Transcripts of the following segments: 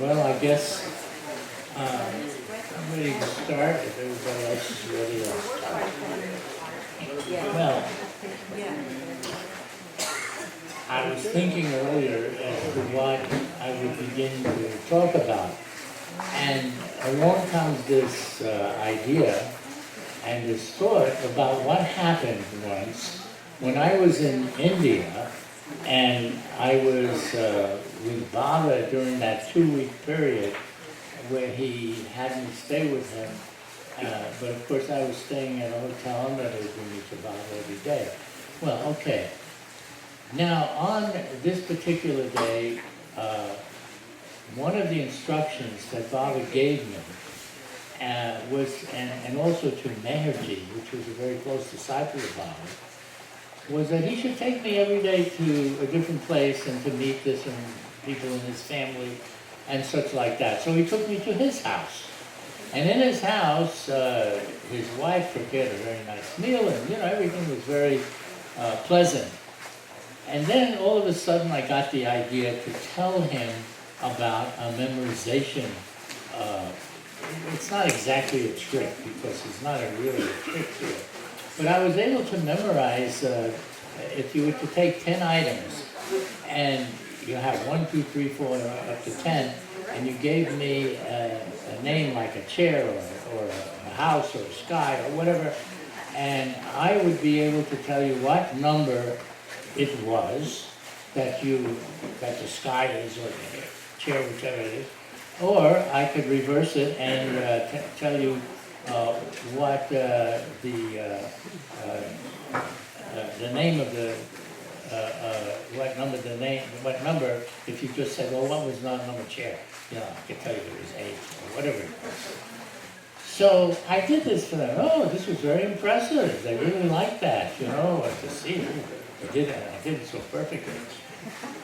Well, I guess I'm ready to start if everybody else is ready. Well, I was thinking earlier as to what I would begin to talk about. And along comes this idea and this thought about what happened once when I was in India and I was with Baba during that 2-week period where he had me stay with him. But of course I was staying at a hotel and I was going to Baba every day. Well, okay. Now on this particular day, one of the instructions that Baba gave me was, and also to Meherji, which was a very close disciple of Baba, was that he should take me every day to a different place and to meet different people in his family and such like that. So he took me to his house. And in his house, his wife prepared a very nice meal and, everything was very pleasant. And then all of a sudden I got the idea to tell him about a memorization. It's not exactly a trick because it's not really a trick here. But I was able to memorize, if you were to take 10 items and you have 1, 2, 3, 4, up to 10, and you gave me a name like a chair or a house or a sky or whatever, and I would be able to tell you what number it was that the sky is or the chair, whichever it is, or I could reverse it and tell you what the name of the what number, if you just said, well, what was number chair? I could tell you it was 8 or whatever it was. So I did this for them. Oh, this was very impressive. They really liked that, to see. I did it so perfectly.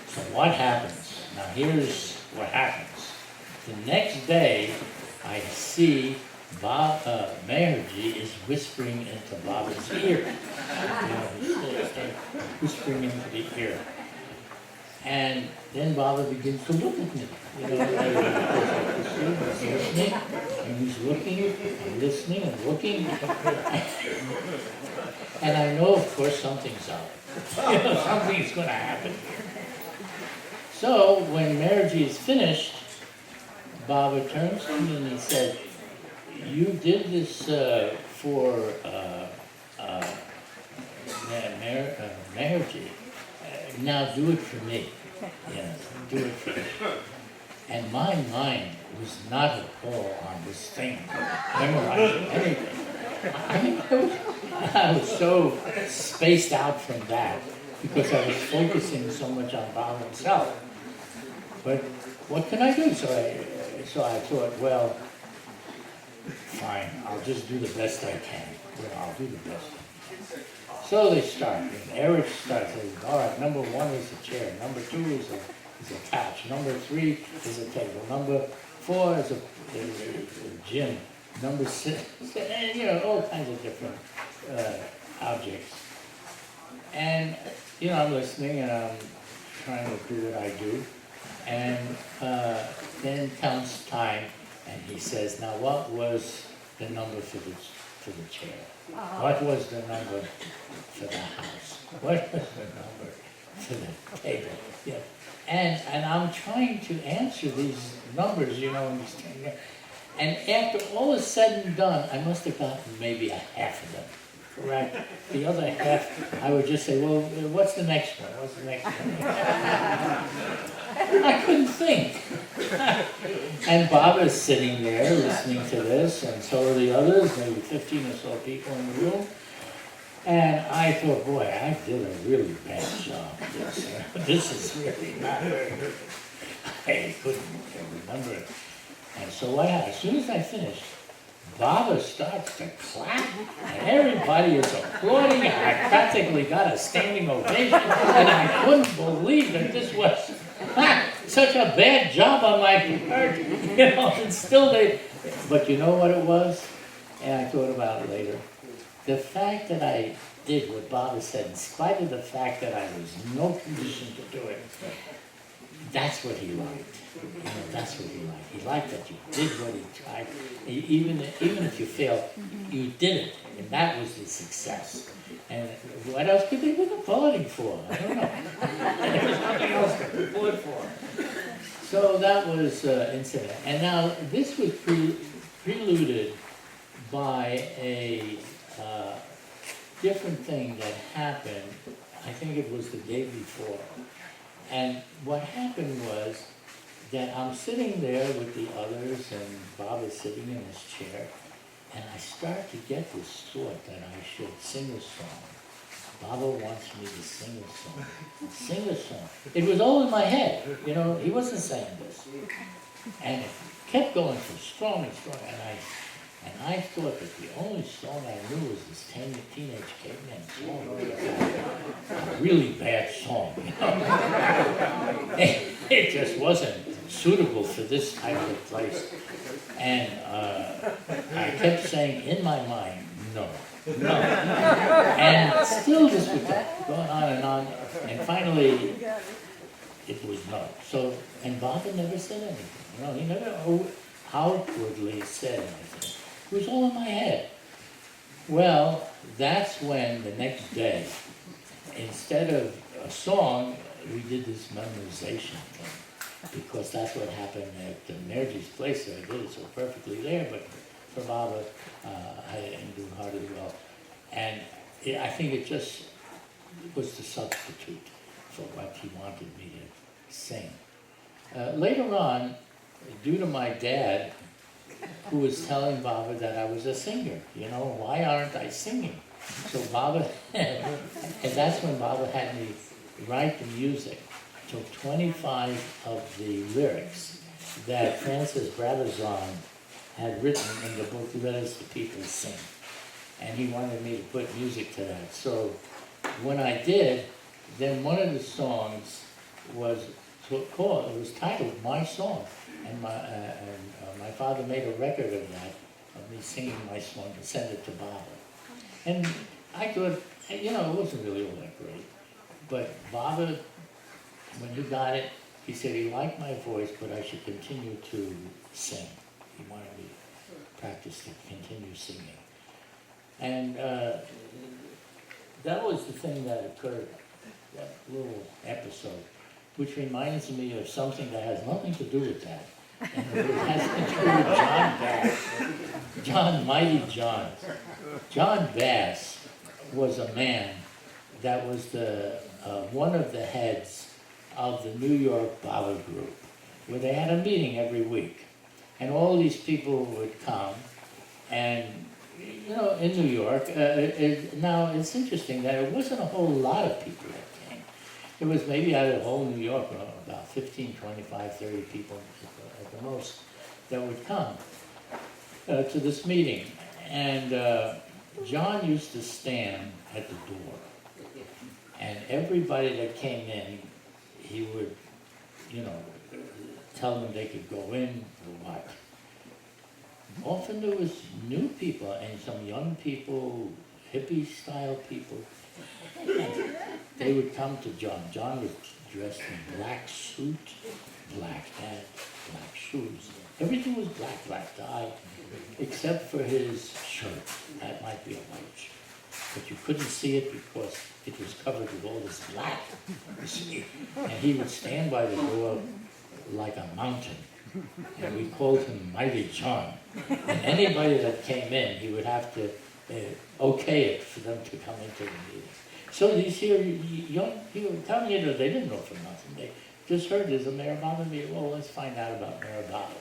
So what happens? Now here's what happens. The next day, I see Meherji is whispering into Baba's ear. He's whispering into the ear. And then Baba begins to look at me. He's listening, and he's looking, and listening, and looking. And I know, of course, something's up. Something's going to happen here. So when Meherji is finished, Baba turns to me and he said, "You did this for Meherji. Now do it for me. Do it for me." And my mind was not at all on this thing, memorizing anything. I was so spaced out from that because I was focusing so much on Baba himself. But what can I do? So I thought, well, fine, I'll just do the best I can. I'll do the best. So they start. And Eric starts saying, all right, number 1 is a chair. Number 2 is a couch. Number 3 is a table. Number 4 is a gym. Number 6, all kinds of different objects. And, I'm listening and I'm trying to do what I do. And then comes time and he says, now what was the number for the chair? What was the number for the house? What was the number for the table? Yeah. And I'm trying to answer these numbers, and after all is said and done, I must have gotten maybe a half of them, correct? The other half, I would just say, well, what's the next one? What's the next one? I couldn't think. And Baba is sitting there listening to this, and so are the others, maybe 15 or so people in the room. And I thought, boy, I did a really bad job. This is really not very good. I couldn't remember it. And so what happened? As soon as I finished, Baba starts to clap, and everybody is applauding, and I practically got a standing ovation, and I couldn't believe that this was such a bad job on my part, and still but you know what it was? And I thought about it later. The fact that I did what Baba said, in spite of the fact that I was in no condition to do it, that's what he liked. That's what he liked. He liked that you did what he tried. Even if you failed, you did it, and that was the success. And what else could they be applauding for? I don't know. There was nothing else to applaud for. So that was incident. And now this was preluded by a different thing that happened. I think it was the day before. And what happened was that I'm sitting there with the others, and Bob is sitting in his chair, and I start to get this thought that I should sing a song. Baba wants me to sing a song. Sing a song. It was all in my head, he wasn't saying this. And it kept going so strong and strong, and I thought that the only song I knew was this Teenage Caveman song. A really bad song, It just wasn't suitable for this type of place. And I kept saying in my mind, no. And still this was going on, and finally it was no. So, and Baba never said anything, he never outwardly said anything. It was all in my head. Well, that's when the next day, instead of a song, we did this memorization thing, because that's what happened at Nerji's place. I did it so perfectly there, but for Baba, I didn't do hardly well. And I think it just was the substitute for what he wanted me to sing. Later on, due to my dad, who was telling Baba that I was a singer, why aren't I singing? So Baba, and that's when Baba had me write the music. Took 25 of the lyrics that Francis Bradazon had written in the book Letters to People Sing. And he wanted me to put music to that. So when I did, then one of the songs was titled My Song. And my father made a record of that, of me singing my song, and sent it to Baba. And I thought, it wasn't really all that great. But Baba, when he got it, he said he liked my voice, but I should continue to sing. He wanted me to practice to continue singing. And that was the thing that occurred, that little episode, which reminds me of something that has nothing to do with that. And it has to do with John Bass. Mighty John. John Bass was a man that was one of the heads of the New York Baba group, where they had a meeting every week. And all these people would come, and in New York, now it's interesting that it wasn't a whole lot of people that came. It was maybe out of the whole New York, about 15, 25, 30 people at the most that would come to this meeting. And John used to stand at the door. And everybody that came in, he would, tell them they could go in or what. Often there was new people and some young people, hippie-style people. They would come to John. John was dressed in black suit, black hat, black shoes. Everything was black tie, except for his shirt. That might be a white shirt. But you couldn't see it because it was covered with all this black, you see. And he would stand by the door like a mountain. And we called him Mighty John. And anybody that came in, he would have to okay it for them to come into the meeting. So these here young people coming in, they didn't know for nothing. They just heard there's a Meherana meeting. Well, let's find out about Meherana.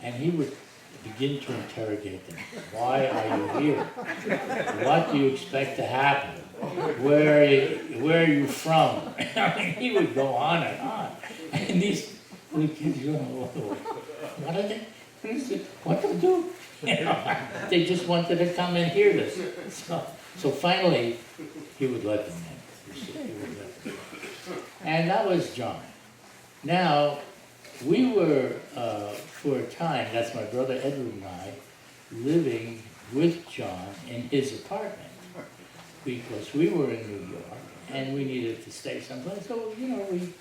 And he would begin to interrogate them. Why are you here? What do you expect to happen? Where are you from? I mean, he would go on and on. And these little kids, what are they? What to do? They just wanted to come and hear this. So finally, he would let them in. And that was John. Now, we were, for a time, that's my brother Edward and I, living with John in his apartment. Because we were in New York, and we needed to stay someplace. So, we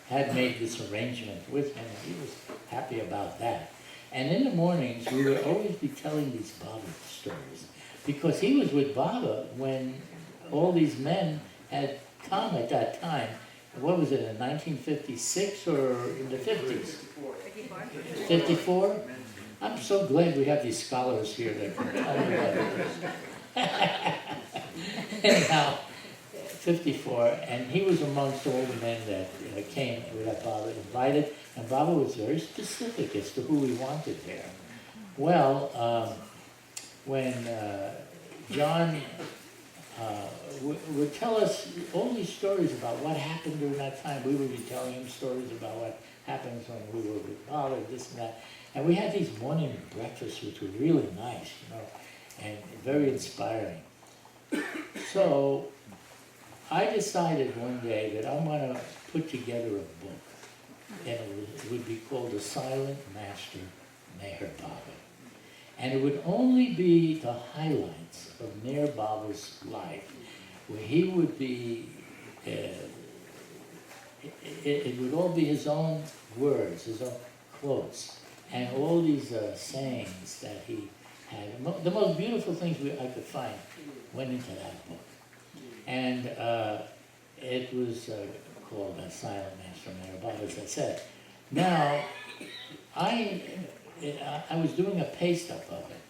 had made this arrangement with him, and he was happy about that. And in the mornings, we would always be telling these Baba stories, because he was with Baba when all these men had come at that time. What was it, in 1956 or in the 50s? 54? I'm so glad we have these scholars here that can tell me that. Anyhow, 54, and he was amongst all the men that came that Baba invited, and Baba was very specific as to who he wanted there. Well, when John would tell us all these stories about what happened during that time, we would be telling him stories about what happens when we were with Baba, this and that. And we had these morning breakfasts, which were really nice, you know, and very inspiring. So I decided one day that I'm going to put together a book, and it would be called The Silent Master, Meher Baba. And it would only be the highlights of Meher Baba's life, where he would be, it would all be his own words, his own quotes, and all these sayings that he had. The most beautiful things I could find went into that book. And it was called The Silent Master, Meher Baba, as I said. Now, I was doing a paste-up of it.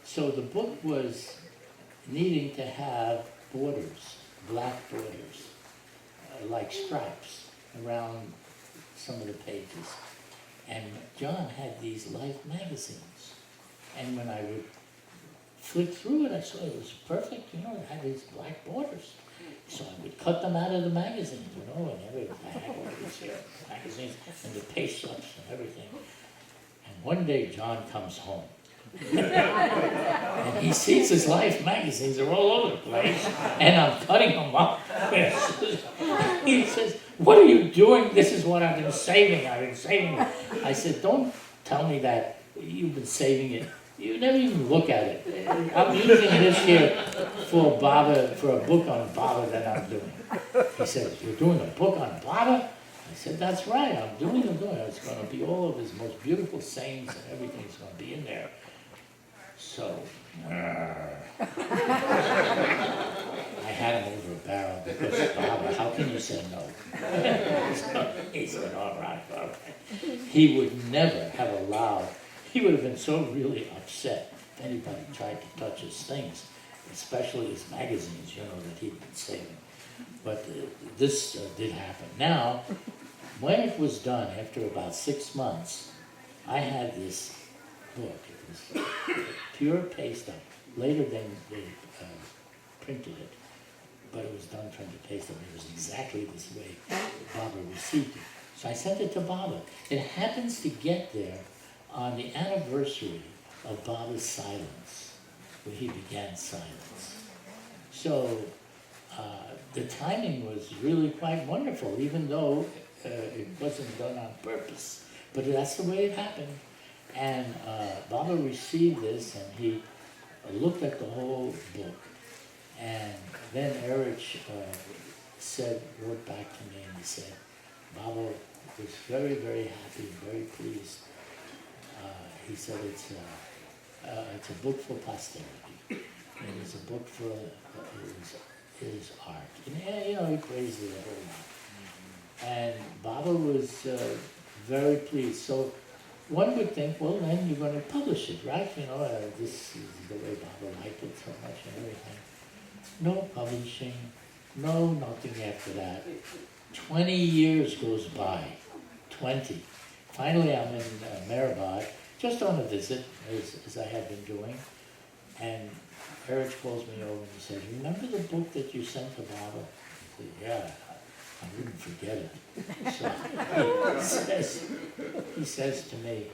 So the book was needing to have borders, black borders, like stripes around some of the pages. And John had these Life magazines. And when I would flick through it, I saw it was perfect, you know, it had these black borders. So I would cut them out of the magazines, you know, and everything. I had all these magazines and the paste-ups and everything. And one day John comes home. And he sees his Life magazines are all over the place, and I'm cutting them up. He says, "What are you doing? This is what I've been saving. it." I said, "Don't tell me that you've been saving it. You never even look at it. I'm using this here for Baba, for a book on Baba that I'm doing." He says, "You're doing a book on Baba?" I said, "That's right, I'm doing it. It's going to be all of his most beautiful sayings and everything's going to be in there." So, I had him over a barrel because Baba, how can you say no? So he said, all right. He would never have allowed, he would have been so really upset if anybody tried to touch his things, especially his magazines, you know, that he'd been saving. But this did happen. Now, when it was done, after about 6 months, I had this book. It was pure paste up. Later they printed it, but it was done from the paste up. It was exactly this way Baba received it. So I sent it to Baba. It happens to get there on the anniversary of Baba's silence, where he began silence. So the timing was really quite wonderful, even though it wasn't done on purpose. But that's the way it happened. And Baba received this, and he looked at the whole book. And then Erich wrote back to me, and he said, Baba was very, very happy, very pleased. He said it's a book for posterity. And it's a book for his art. And, you know, he praised it a whole lot. And Baba was very pleased. So one would think, well, then you're going to publish it, right? You know, this is the way Baba liked it so much and everything. No publishing, no nothing after that. 20 years goes by, 20. Finally, I'm in Meherabad, just on a visit, as I had been doing. And Erich calls me over and he says, remember the book that you sent to Baba? I said, yeah, I wouldn't forget it. So he says to me,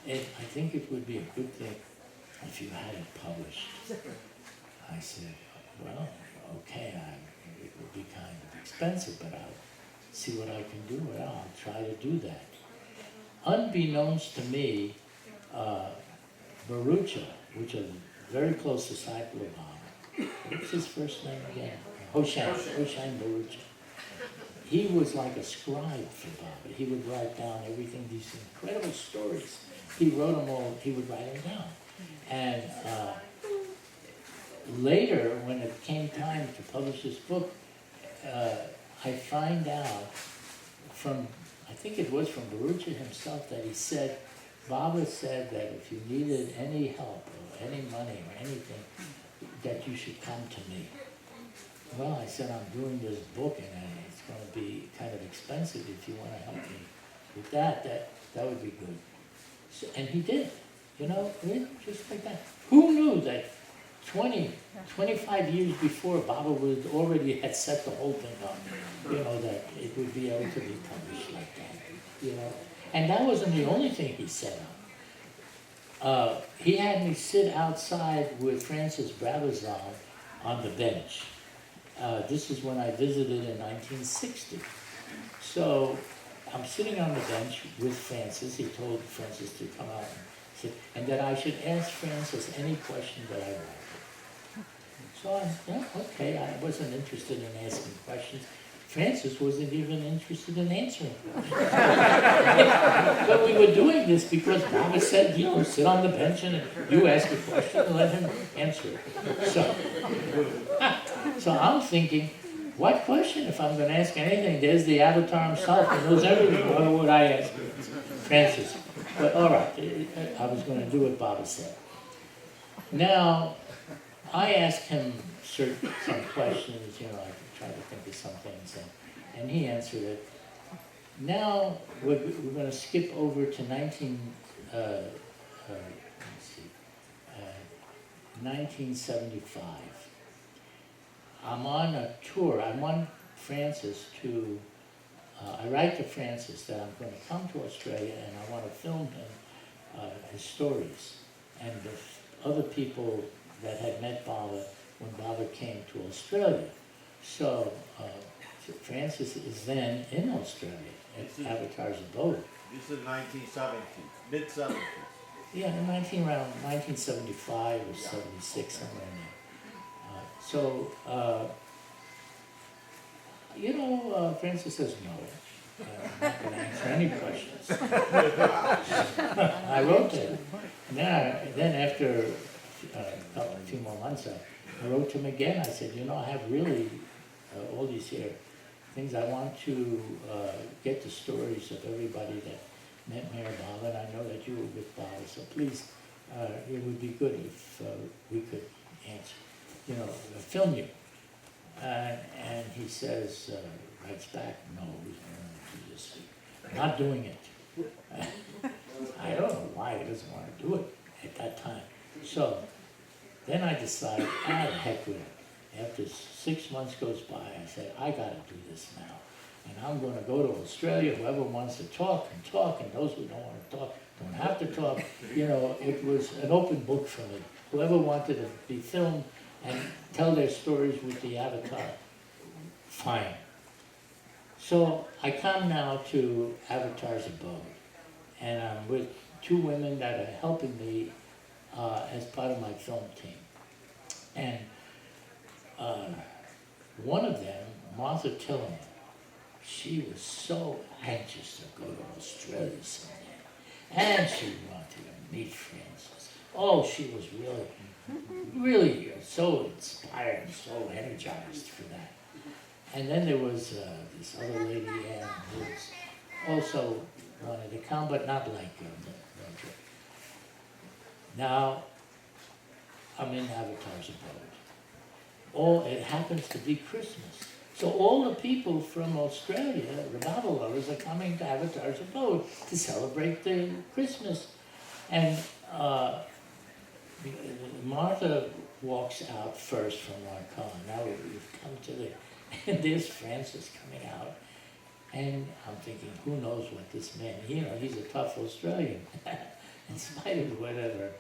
I think it would be a good thing if you had it published. I said, well, okay, it would be kind of expensive, but I'll see what I can do. Well, I'll try to do that. Unbeknownst to me, Barucha, which is a very close disciple of Baba, what's his first name again? Hoshain Barucha. he was like a scribe for Baba. He would write down everything, these incredible stories. He wrote them all, he would write them down. And later, when it came time to publish this book, I find out from, I think it was from Barucha himself, that he said, Baba said that if you needed any help or any money or anything, that you should come to me. Well, I said, I'm doing this book and it's going to be kind of expensive. If you want to help me with that would be good. So, and he did, really, just like that. Who knew that 25 years before, Baba would already had set the whole thing up, that it would be able to be published like that, And that wasn't the only thing he set up. He had me sit outside with Francis Bravazan on the bench. This is when I visited in 1960. So I'm sitting on the bench with Francis. He told Francis to come out and sit, and that I should ask Francis any question that I wanted. So okay, I wasn't interested in asking questions. Francis wasn't even interested in answering questions. But we were doing this because Baba said, sit on the bench and you ask a question and let him answer it. So I'm thinking, what question? If I'm going to ask anything, there's the avatar himself, he knows everything. What would I ask Francis? But all right, I was going to do what Baba said. Now, I asked him some questions, I tried to think of some things, and he answered it. Now, we're going to skip over to 1975. I'm on a tour. I want Francis to, I write to Francis that I'm going to come to Australia and I want to film him, his stories, and the other people that had met Baba when Baba came to Australia. So Francis is then in Australia at Avatar's abode. This is 1970s, mid-70s. Yeah, around 1975 or 76, somewhere in there. Francis says no. I'm not going to answer any questions. I wrote to him. Then after a few more months, I wrote to him again. I said, I have really all these here things. I want to get the stories of everybody that met Mayor Baba, and I know that you were with Baba, so please, it would be good if we could film you. And he says, writes back, no, we don't do this. I'm not doing it. I don't know why he doesn't want to do it at that time. So then I decided, the heck with it. After 6 months goes by, I said, I got to do this now. And I'm going to go to Australia. Whoever wants to talk, and those who don't want to talk don't have to talk. It was an open book for me. Whoever wanted to be filmed and tell their stories with the avatar, fine. So I come now to Avatar's abode, and I'm with 2 women that are helping me as part of my film team. And one of them, Martha Tillerman, she was so anxious to go to Australia someday. And she wanted to meet Francis. Oh, she was really so inspired and so energized for that. And then there was this other lady, Anne, who also wanted to come, but not like Roger. Now, I'm in Avatar's abode. It happens to be Christmas. So all the people from Australia, the Baba lovers, are coming to Avatar's abode to celebrate the Christmas. And Martha walks out first from our car. Now we've come to and there's Francis coming out. And I'm thinking, who knows what this man, he's a tough Australian. In spite of whatever,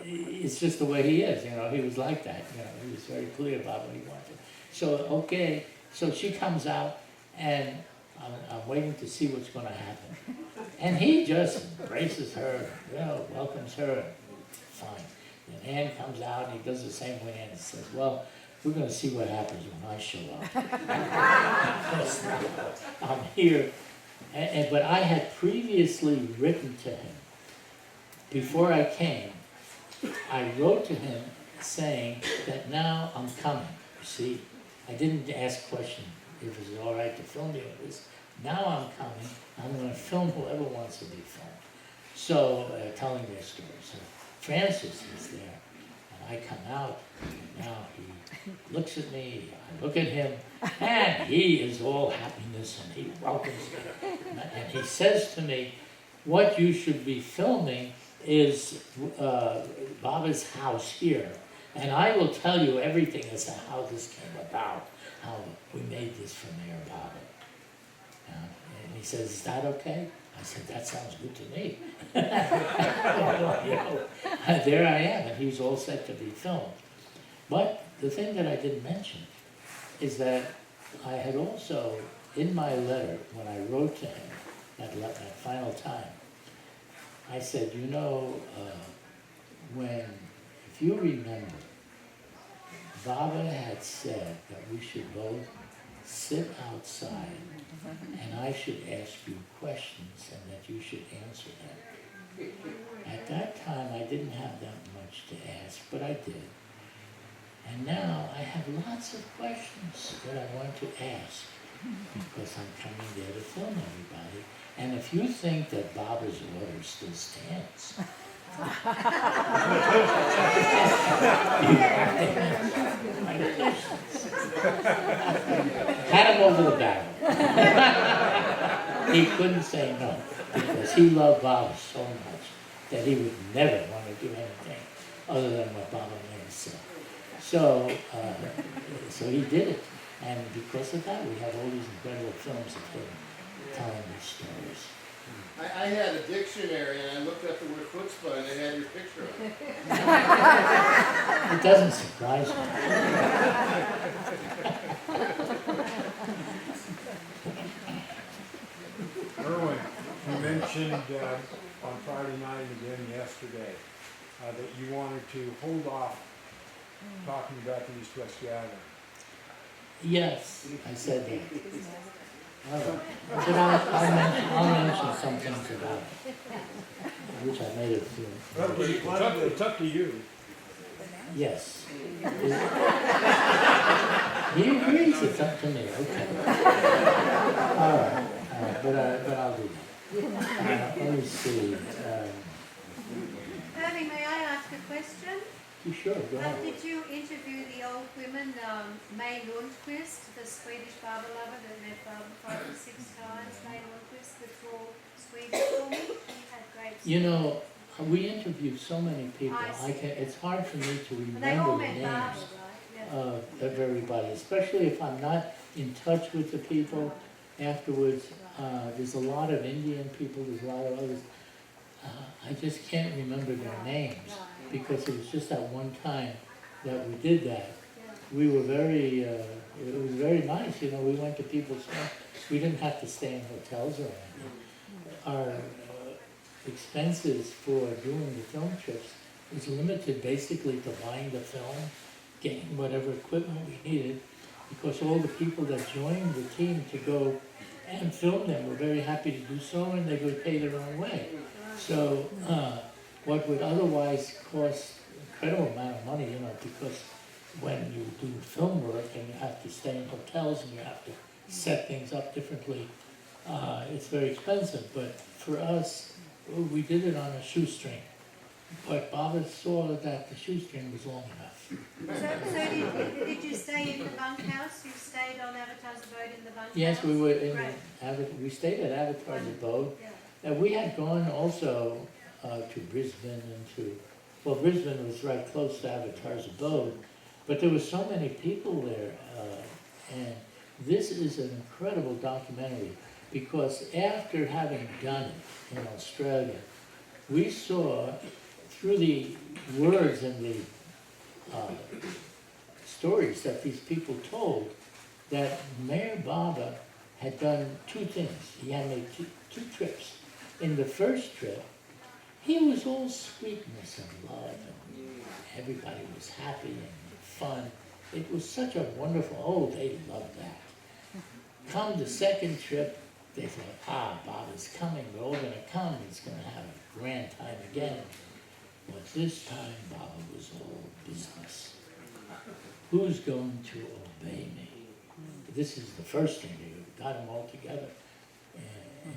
it's just the way he is, he was like that, he was very clear about what he wanted. So, okay, so she comes out, and I'm waiting to see what's going to happen. And he just embraces her, welcomes her, fine. And Anne comes out, and he does the same way, and says, well, we're gonna see what happens when I show up. I'm here, but I had previously written to him. Before I came, I wrote to him saying that now I'm coming. You see, I didn't ask question if it was all right to film you. It was, now I'm coming, I'm gonna film whoever wants to be filmed. So, telling their story. So Francis is there, and I come out, and now he looks at me, I look at him, and he is all happiness, and he welcomes me. And he says to me, what you should be filming is Baba's house here, and I will tell you everything as to how this came about, how we made this for Mayor Baba. And he says, is that okay? I said, that sounds good to me. You know, there I am, and he's all set to be filmed. But the thing that I didn't mention is that I had also, in my letter, when I wrote to him that final time, I said, you know, if you remember, Baba had said that we should both sit outside and I should ask you questions and that you should answer them. At that time, I didn't have that much to ask, but I did. And now I have lots of questions that I want to ask because I'm coming there to film everybody. And if you think that Baba's order still stands, you have to had him over the barrel. He couldn't say no because he loved Baba so much that he would never want to do anything other than what Baba made him say. So he did it, and because of that, we have all these incredible films of him telling these stories. I had a dictionary and I looked up the word chutzpah and it had your picture on it. It doesn't surprise me. Irwin, you mentioned on Friday night again yesterday that you wanted to hold off talking about the East-West gathering. Yes, I said that. All right. But I'll mention some things about it, which I made it feel. It's up to you. Yes. He agrees it's up to me, okay. All right, but I'll do that. Let me see. Irving, may I ask a question? You sure, go ahead. Did you interview the old women, May Lundqvist, the Swedish Baba lover that met Baba 5 or 6 times, May Lundqvist, the tall Swedish woman? She had great You know, we interviewed so many people, I see. it's hard for me to They all remember the met Baba, names right? Yeah. of everybody, especially if I'm not in touch with the people afterwards. There's a lot of Indian people, there's a lot of others. I just can't remember their names because it was just that one time that we did that. We were very, it was very nice, you know, we went to people's homes. We didn't have to stay in hotels or anything. Our expenses for doing the film trips was limited basically to buying the film, getting whatever equipment we needed, because all the people that joined the team to go and film them were very happy to do so, and they would pay their own way. So what would otherwise cost an incredible amount of money, you know, because when you do film work and you have to stay in hotels and you have to set things up differently, it's very expensive. But for us, we did it on a shoestring. But Baba saw that the shoestring was long enough. So did you stay in the bunkhouse? You stayed on Avatar's abode in the bunkhouse? Yes, we were in Right. we stayed at Avatar's abode. Yeah. And we had gone also to Brisbane Brisbane was right close to Avatar's abode, but there were so many people there, and this is an incredible documentary because after having done it in Australia, we saw through the words and the stories that these people told that Mayor Baba had done two things. He had made two trips. In the first trip, he was all sweetness and love, and everybody was happy and fun. It was such a wonderful, oh, they loved that. Come the second trip, they thought, Bob is coming, we're all gonna come, he's gonna have a grand time again. But this time, Baba was all business. Who's going to obey me? This is the first thing, they got them all together. And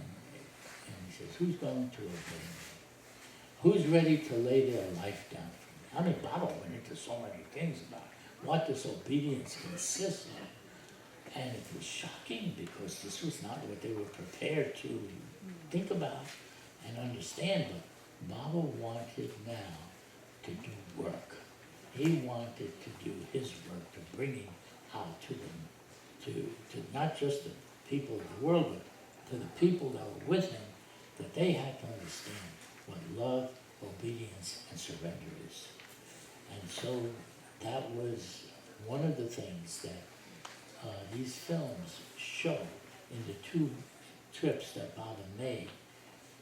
he says, who's going to obey me? Who's ready to lay their life down for me? I mean, Baba went into so many things about what this obedience consists of. And it was shocking because this was not what they were prepared to think about and understand. But Baba wanted now to do work. He wanted to do his work, to bring it out to them, to not just the people of the world, but to the people that were with him, that they had to understand what love, obedience, and surrender is. And so that was one of the things that these films show in the 2 trips that Baba made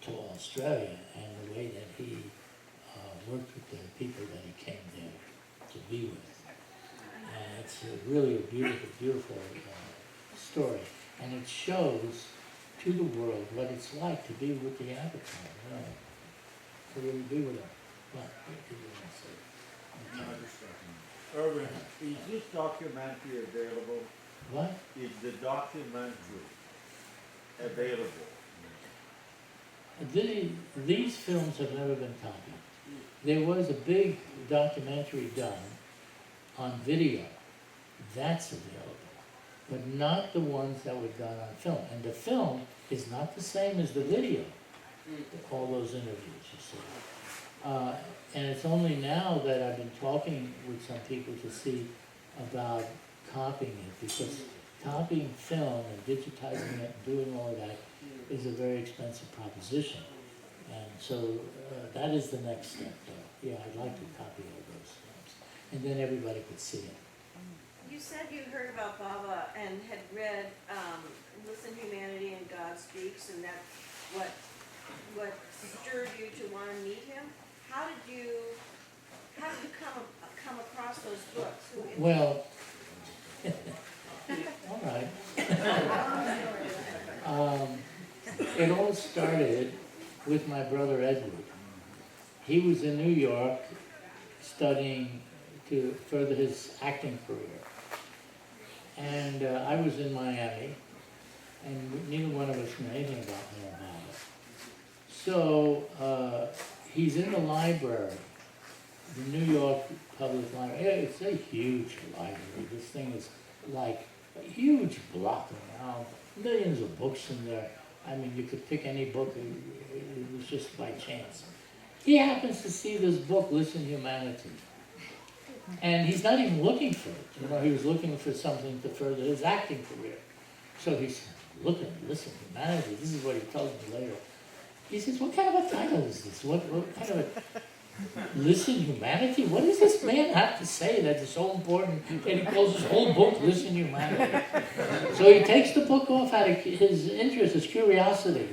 to Australia, and the way that he worked with the people that he came there to be with. And it's really a beautiful, beautiful story. And it shows to the world what it's like to be with the Avatar, to really be with him. What did you want to say? No, just a second. Irwin, is this documentary available? What? Is the documentary available? These films have never been copied. There was a big documentary done on video. That's available. But not the ones that were done on film. And the film is not the same as the video. All those interviews, you see. And it's only now that I've been talking with some people to see about copying it, because copying film and digitizing it and doing all that is a very expensive proposition. And so that is the next step, though. Yeah, I'd like to copy all those films. And then everybody could see it. You said you heard about Baba and had read Listen Humanity and God Speaks, and that's what stirred you to want to meet him. How did you come across those books? Well, all right. It all started with my brother Edward. He was in New York studying to further his acting career. And I was in Miami, and neither one of us knew anything about Meherana. So he's in the library, the New York Public Library. It's a huge library. This thing is like a huge block around, millions of books in there. I mean, you could pick any book, it was just by chance. He happens to see this book, Listen Humanity. And he's not even looking for it. You know, he was looking for something to further his acting career. So he said, Listen Humanity, this is what he tells me later. He says, what kind of a title is this? What kind of a Listen Humanity? What does this man have to say that is so important that he calls his whole book Listen Humanity? So he takes the book off out of his interest, his curiosity.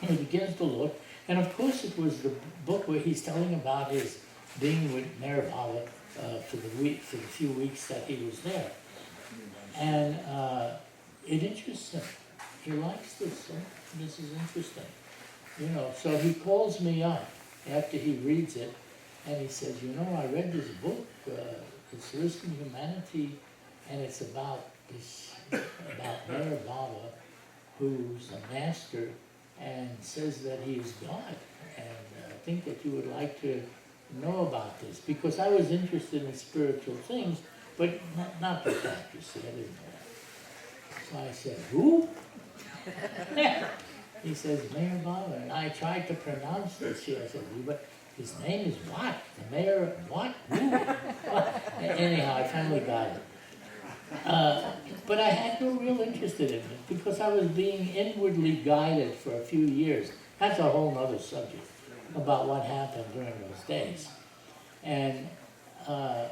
And he begins to look. And of course it was the book where he's telling about his being with Meherana for the few weeks that he was there. And it interests him. He likes this. This is interesting. You know, so he calls me up after he reads it, and he says, you know, I read this book, it's Listen Humanity, and it's about Meherana, who's a master, and says that he is God. And I think that you would like to know about this, because I was interested in spiritual things, but not the fact, you see, I didn't know that. So I said, who? He says, Meherana, and I tried to pronounce this here. I said, but his name is what? The mayor, what? Who? Anyhow, I finally got it. But I had no real interest in it, because I was being inwardly guided for a few years. That's a whole other subject about what happened during those days. And I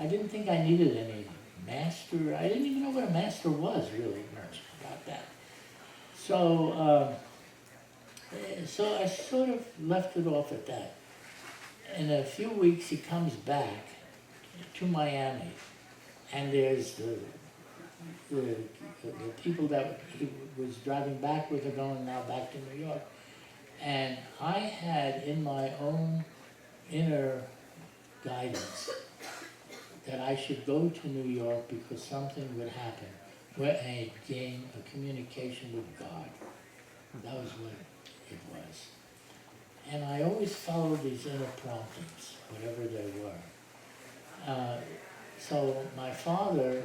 didn't think I needed any master. I didn't even know what a master was, really, much about that. So I sort of left it off at that. In a few weeks, he comes back to Miami, and there's the people that he was driving back with are going now back to New York. And I had in my own inner guidance that I should go to New York because something would happen where I gain a communication with God. That was what it was. And I always followed these inner promptings, whatever they were. So my father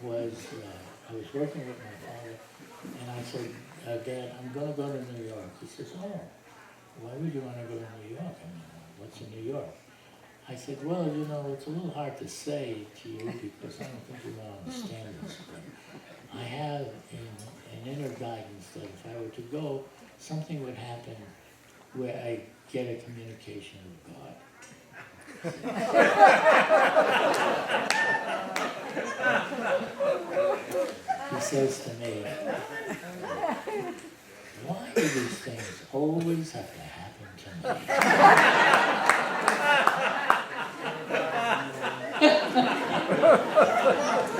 was, I was working with my father, and I said, Dad, I'm going to go to New York. He says, oh, why would you want to go to New York? I mean, what's in New York? I said, well, you know, it's a little hard to say to you because I don't think you will understand this. But I have an inner guidance that if I were to go, something would happen where I get a communication with God. He says to me, why do these things always have to happen to me?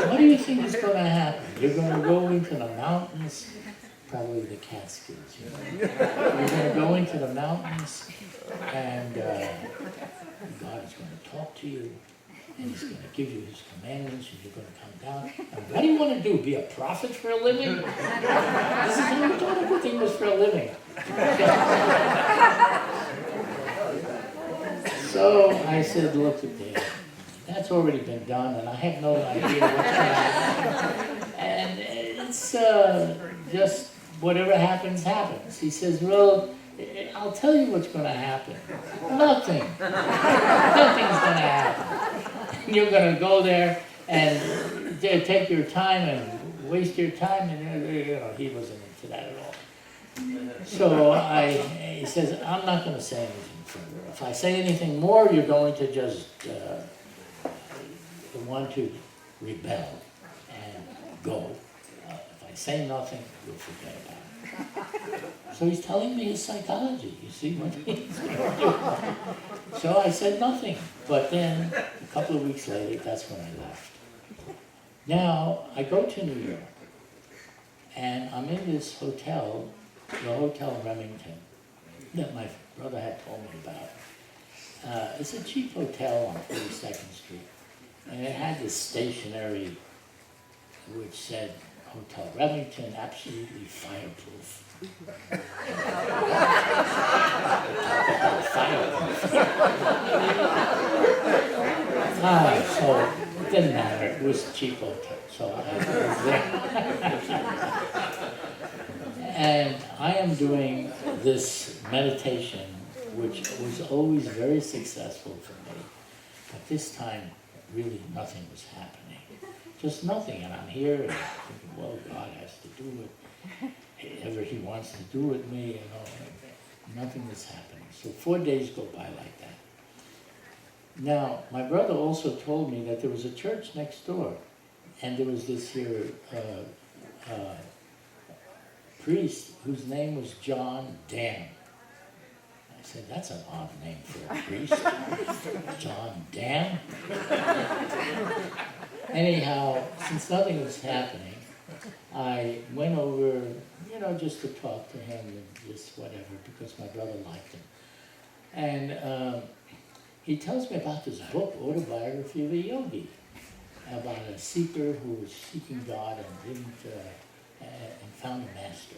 What do you think is going to happen? You're going to go into the mountains, probably the Catskills, you know. You're going to go into the mountains, and God is going to talk to you, and He's going to give you His commandments, and you're going to come down. And what do you want to do? Be a prophet for a living? This is how we thought everything was for a living. So I said, look at there. That's already been done, and I have no idea what's going to happen. And it's just whatever happens, happens. He says, well, I'll tell you what's going to happen. Nothing. Nothing's going to happen. You're going to go there and take your time and waste your time, and you know, he wasn't into that at all. So he says, I'm not going to say anything further. If I say anything more, you're going to just want to rebel and go. If I say nothing, you'll forget about it. So he's telling me his psychology. You see what he's going to do. So I said nothing. But then, a couple of weeks later, that's when I left. Now, I go to New York, and I'm in this hotel, the Hotel Remington, that my brother had told me about. It's a cheap hotel on 42nd Street. And it had this stationery which said, Hotel Remington, absolutely fireproof. So it didn't matter. It was a cheap hotel. So I was there. And I am doing this meditation, which was always very successful for me. But this time, really nothing was happening. Just nothing. And I'm here and thinking, well, God has to do whatever He wants to do with me, you know. Nothing is happening. So 4 days go by like that. Now, my brother also told me that there was a church next door, and there was this here priest whose name was John Dam. I said, that's an odd name for a priest. John Dam? Anyhow, since nothing was happening, I went over, you know, just to talk to him and just whatever, because my brother liked him. And he tells me about this book, Autobiography of a Yogi, about a seeker who was seeking God and didn't, and found a master.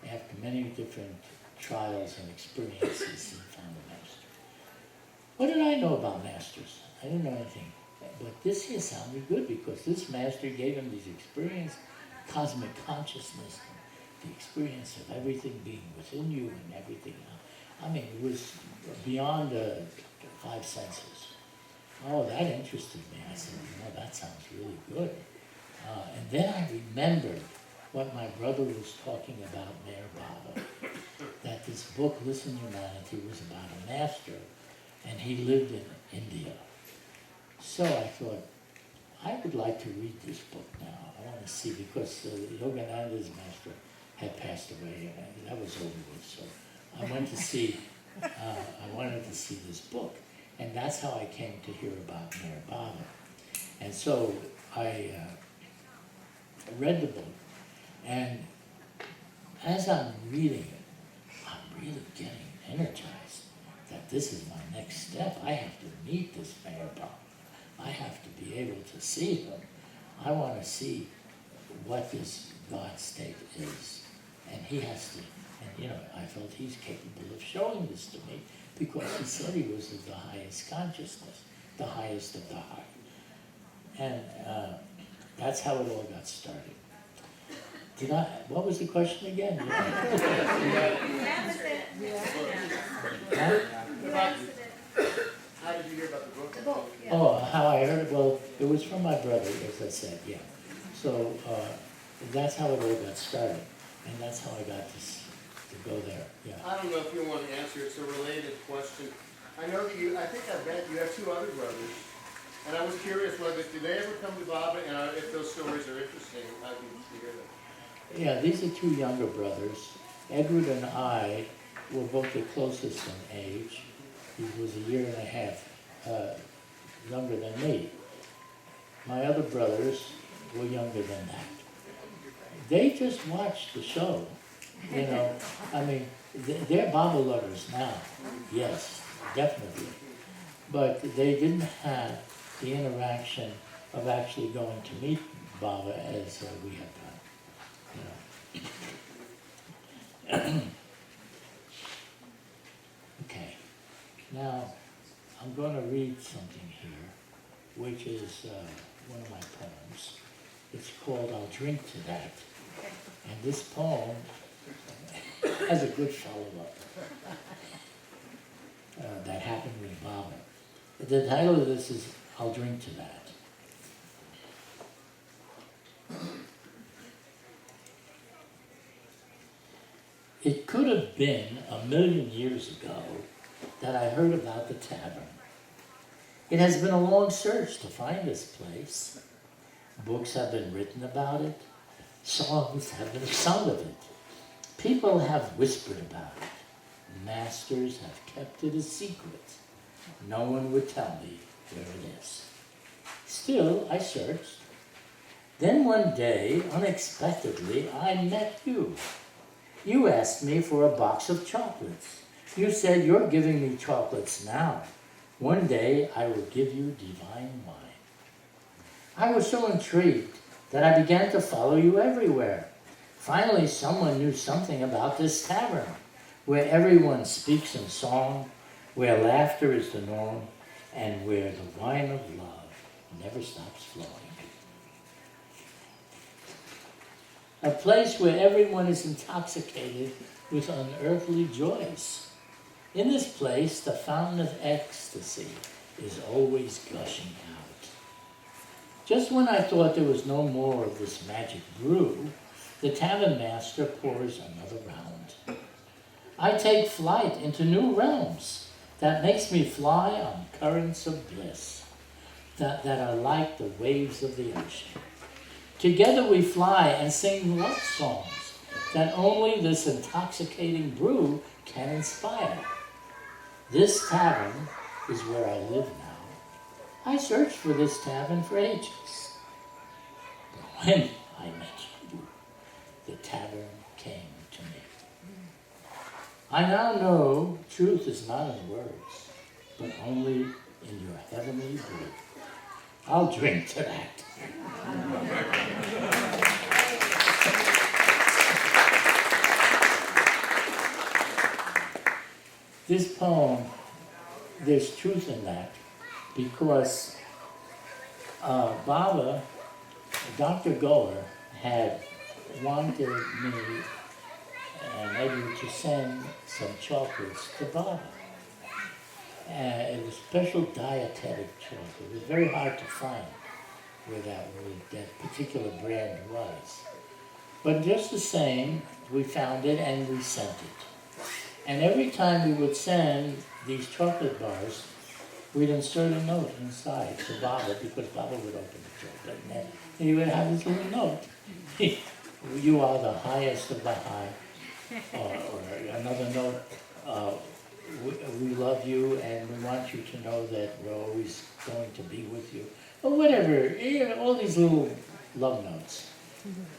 After many different trials and experiences, he found a master. What did I know about masters? I didn't know anything. But this here sounded good because this master gave him these experience, cosmic consciousness, the experience of everything being within you and everything. I mean, it was beyond the five senses. Oh, that interested me. I said, you know, that sounds really good. And then I remembered what my brother was talking about, Meherana, that this book, Listen Humanity, was about a master, and he lived in India. So I thought, I would like to read this book now. I want to see, because Yogananda's master had passed away, and that was over with. So I went to see, I wanted to see this book. And that's how I came to hear about Meherana. And so I read the book, and as I'm reading it, I'm really getting energized that this is my next step. I have to meet this Meherana. I have to be able to see him. I want to see what this God state is. And he has to, and you know, I felt he's capable of showing this to me because he said he was of the highest consciousness, the highest of the high. And that's how it all got started. What was the question again? You answered it. Huh? You answered it. How did you hear about the book? The book, yeah. Oh, how I heard it? Well, it was from my brother, as I said, yeah. So that's how it all got started. And that's how I got to go there, yeah. I don't know if you want to answer, it's a related question. I know that I think I bet you have two other brothers. And I was curious whether, did they ever come to Baba, and if those stories are interesting, I'd be interested to hear them. Yeah, these are two younger brothers. Edward and I were both the closest in age. He was a year and a half younger than me. My other brothers were younger than that. They just watched the show, you know. I mean, they're Baba lovers now, yes, definitely. But they didn't have the interaction of actually going to meet Baba as we had done, you know. Okay, now I'm going to read something here, which is one of my poems. It's called I'll Drink to That. And this poem has a good follow-up that happened with Baba. The title of this is I'll Drink to That. It could have been 1,000,000 years ago that I heard about the tavern. It has been a long search to find this place. Books have been written about it. Songs have been sung of it. People have whispered about it. Masters have kept it a secret. No one would tell me where it is. Still, I searched. Then one day, unexpectedly, I met you. You asked me for a box of chocolates. You said, you're giving me chocolates now. One day, I will give you divine wine. I was so intrigued that I began to follow you everywhere. Finally, someone knew something about this tavern, where everyone speaks in song, where laughter is the norm, and where the wine of love never stops flowing. A place where everyone is intoxicated with unearthly joys. In this place, the fountain of ecstasy is always gushing out. Just when I thought there was no more of this magic brew, the tavern master pours another round. I take flight into new realms that makes me fly on currents of bliss that are like the waves of the ocean. Together we fly and sing love songs that only this intoxicating brew can inspire. This tavern is where I live now. I searched for this tavern for ages. But when I met you, the tavern came to me. I now know truth is not in words, but only in your heavenly brew. I'll drink to that. This poem, there's truth in that, because Baba, Dr. Goer, had wanted me and Edward to send some chocolates to Baba. It was special dietetic chocolate. It was very hard to find where that particular brand was. But just the same, we found it and we sent it. And every time we would send these chocolate bars, we'd insert a note inside to Baba, because Baba would open the chocolate, and then he would have this little note. You are the highest of the high. Or another note, we love you and we want you to know that we're always going to be with you. or whatever, all these little love notes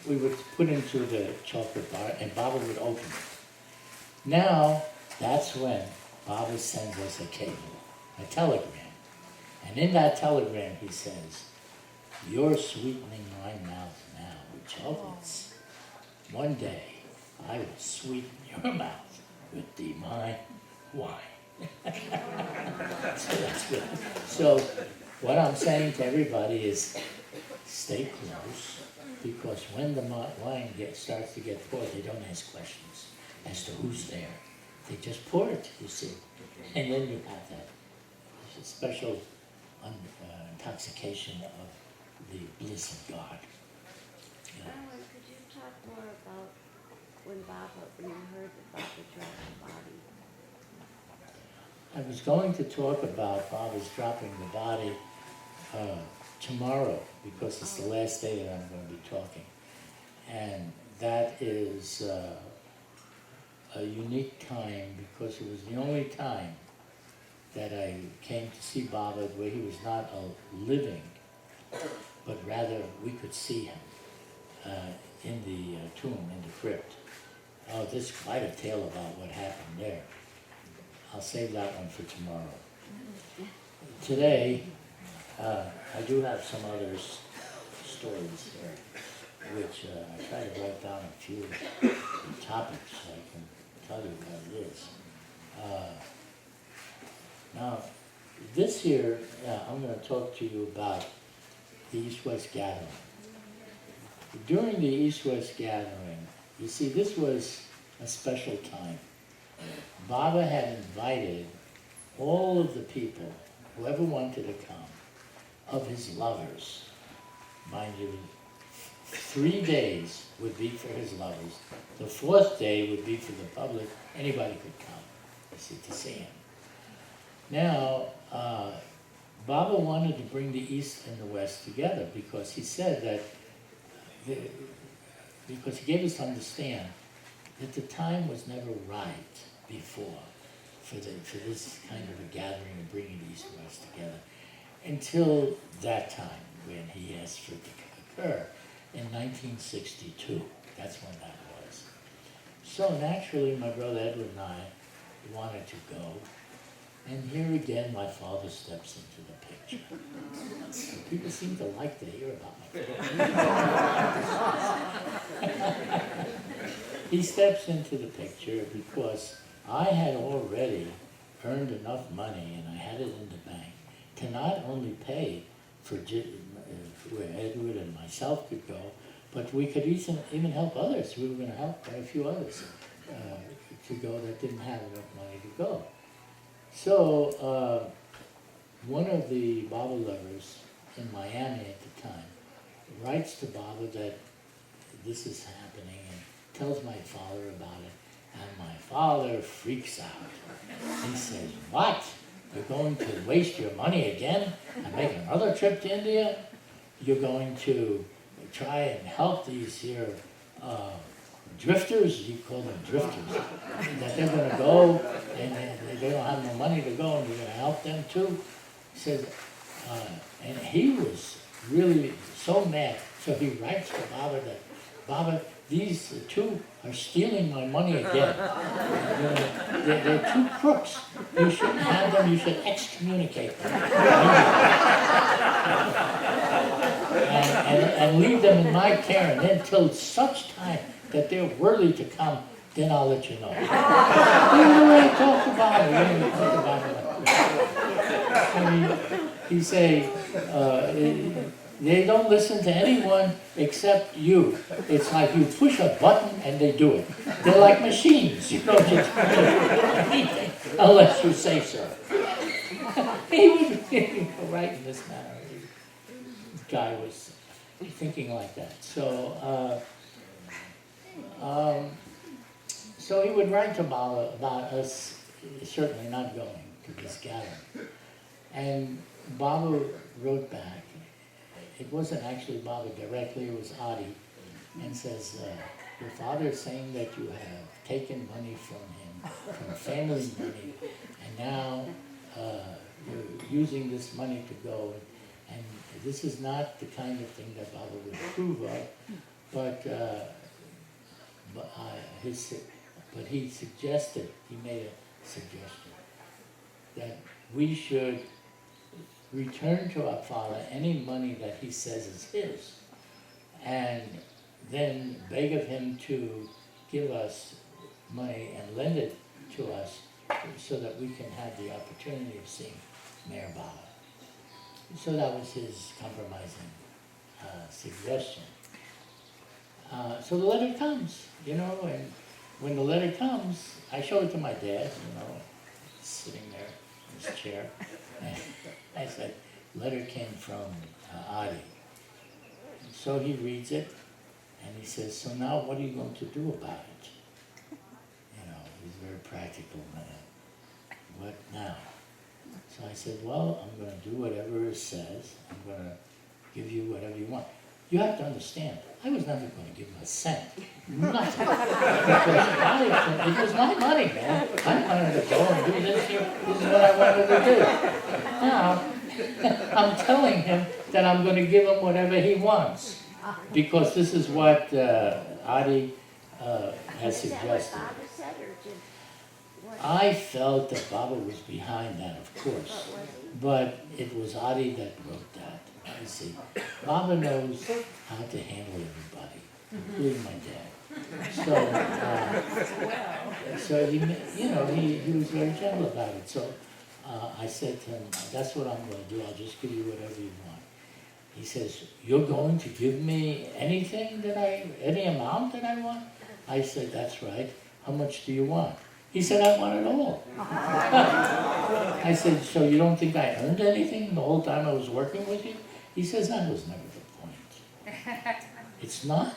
we would put into the chocolate bar, and Baba would open it. Now, that's when Baba sends us a cable, a telegram. And in that telegram he says, "You're sweetening my mouth now with chocolates. One day I will sweeten your mouth with divine wine." So that's good. So what I'm saying to everybody is stay close, because when the wine starts to get poured, they don't ask questions as to who's there. They just pour it, you see. And then you have that special intoxication of the bliss of God. Yeah. Irwin, could you talk more about when you heard that Baba dropped the body? I was going to talk about Baba's dropping the body tomorrow, because it's the last day that I'm going to be talking. And that is a unique time, because it was the only time that I came to see Baba where he was not living, but rather we could see him in the tomb, in the crypt. Oh, there's quite a tale about what happened there. I'll save that one for tomorrow. Today, I do have some other stories here, which I try to write down a few topics so I can tell you what it is. Now, this year, I'm going to talk to you about the East-West Gathering. During the East-West Gathering, you see, this was a special time. Baba had invited all of the people, whoever wanted to come, of his lovers. Mind you, 3 days would be for his lovers. The 4th day would be for the public. Anybody could come, you see, to see him. Now, Baba wanted to bring the East and the West together, because he said that, because he gave us to understand that the time was never right before for this kind of a gathering and bringing the East and West together, until that time when he asked for it to occur in 1962. That's when that was. So naturally, my brother Edward and I wanted to go. And here again, my father steps into the picture. People seem to like to hear about my father. He steps into the picture because I had already earned enough money, and I had it in the bank, to not only pay for where Edward and myself could go, but we could even help others. We were going to help quite a few others to go that didn't have enough money to go. So one of the Baba lovers in Miami at the time writes to Baba that this is happening and tells my father about it. And my father freaks out. He says, "What? You're going to waste your money again and make another trip to India? You're going to try and help these here drifters," you call them drifters, that they're going to go and they don't have no money to go, and you're going to help them too? He says, and he was really so mad. So he writes to Baba that, "Baba, these two are stealing my money again. They're two crooks. You shouldn't have them. You should excommunicate them and leave them in my care, and then till such time that they're worthy to come, then I'll let you know." We already talked about it. We already talked about it. And he say, they don't listen to anyone except you. It's like you push a button and they do it. They're like machines. You don't just do anything unless you say so. He was right in this manner. This guy was thinking like that. So he would write to Baba about us certainly not going to this gathering. And Baba wrote back. It wasn't actually Baba directly, it was Adi, and says, "Your father is saying that you have taken money from him, from family money, and now you're using this money to go And this is not the kind of thing that Baba would approve of, but, but he suggested, he made a suggestion, that we should return to our father any money that he says is his, and then beg of him to give us money and lend it to us so that we can have the opportunity of seeing Mayor Baba. So that was his compromising suggestion. So the letter comes, and when the letter comes, I show it to my dad, sitting there in his chair. And I said, letter came from Adi. So he reads it, and he says, so now what are you going to do about it? He's a very practical man. What now? So I said, well, I'm going to do whatever it says. I'm going to give you whatever you want. You have to understand, I was never going to give him a cent. Nothing. Because it was my money, man. I wanted to go and do this here. This is what I wanted to do. Now, I'm telling him that I'm going to give him whatever he wants. Because this is what Adi has suggested. I felt that Baba was behind that, of course. But it was Adi that wrote that. You see, Baba knows how to handle everybody, including my dad. So he was very gentle about it. So I said to him, that's what I'm going to do. I'll just give you whatever you want. He says, you're going to give me anything any amount that I want? I said, that's right. How much do you want? He said, I want it all. I said, so you don't think I earned anything the whole time I was working with you? He says, that was never the point. It's not.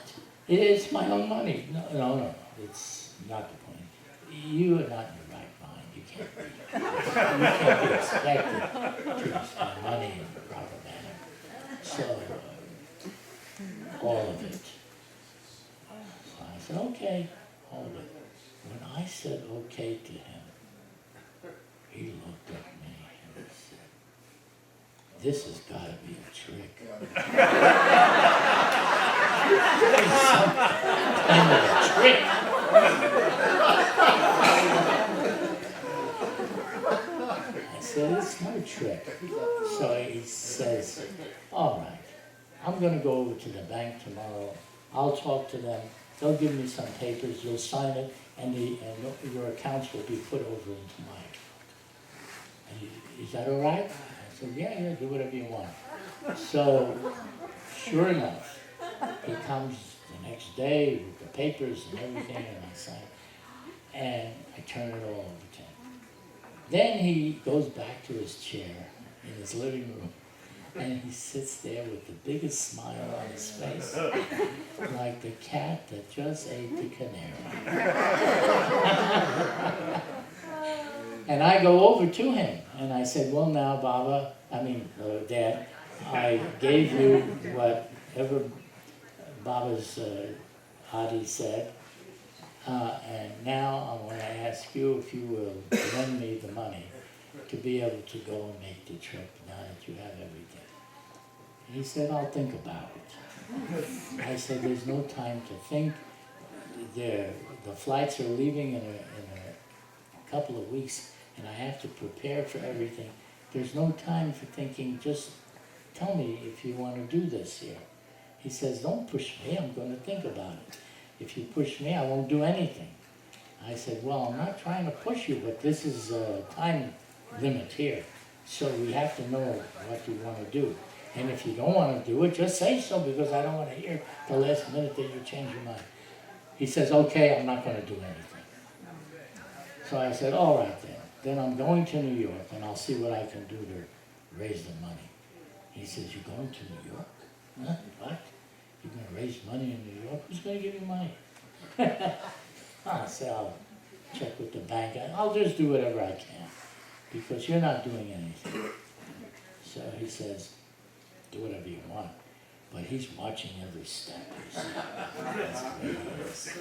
It's my own money. No, it's not the point. You are not in your right mind. You can't be expected to spend money in the proper manner. So, all of it. So I said, okay, all of it. When I said okay to him, he looked at me and he said, this has got to be a trick. Some kind of a trick. I said, it's no trick. So he says, all right, I'm going to go over to the bank tomorrow. I'll talk to them. They'll give me some papers. You'll sign it, and your accounts will be put over into my account. Is that all right? I said, yeah, do whatever you want. So, sure enough, he comes the next day with the papers and everything, and I sign it, and I turn it all over to him. Then he goes back to his chair in his living room, and he sits there with the biggest smile on his face, like the cat that just ate the canary. And I go over to him, and I said, well now, Dad, I gave you whatever Baba's Adi said, and now I want to ask you if you will lend me the money to be able to go and make the trip now that you have everything. He said, I'll think about it. I said, there's no time to think. The flights are leaving in a couple of weeks, and I have to prepare for everything. There's no time for thinking. Just tell me if you want to do this here. He says, don't push me. I'm going to think about it. If you push me, I won't do anything. I said, well, I'm not trying to push you, but this is a time limit here. So we have to know what you want to do. And if you don't want to do it, just say so, because I don't want to hear the last minute that you change your mind. He says, okay, I'm not going to do anything. So I said, all right then. Then I'm going to New York, and I'll see what I can do to raise the money. He says, you're going to New York? Huh? What? You're going to raise money in New York? Who's going to give you money? I said, I'll check with the bank. I'll just do whatever I can, because you're not doing anything. So he says, do whatever you want. But he's watching every step. That's the way he is.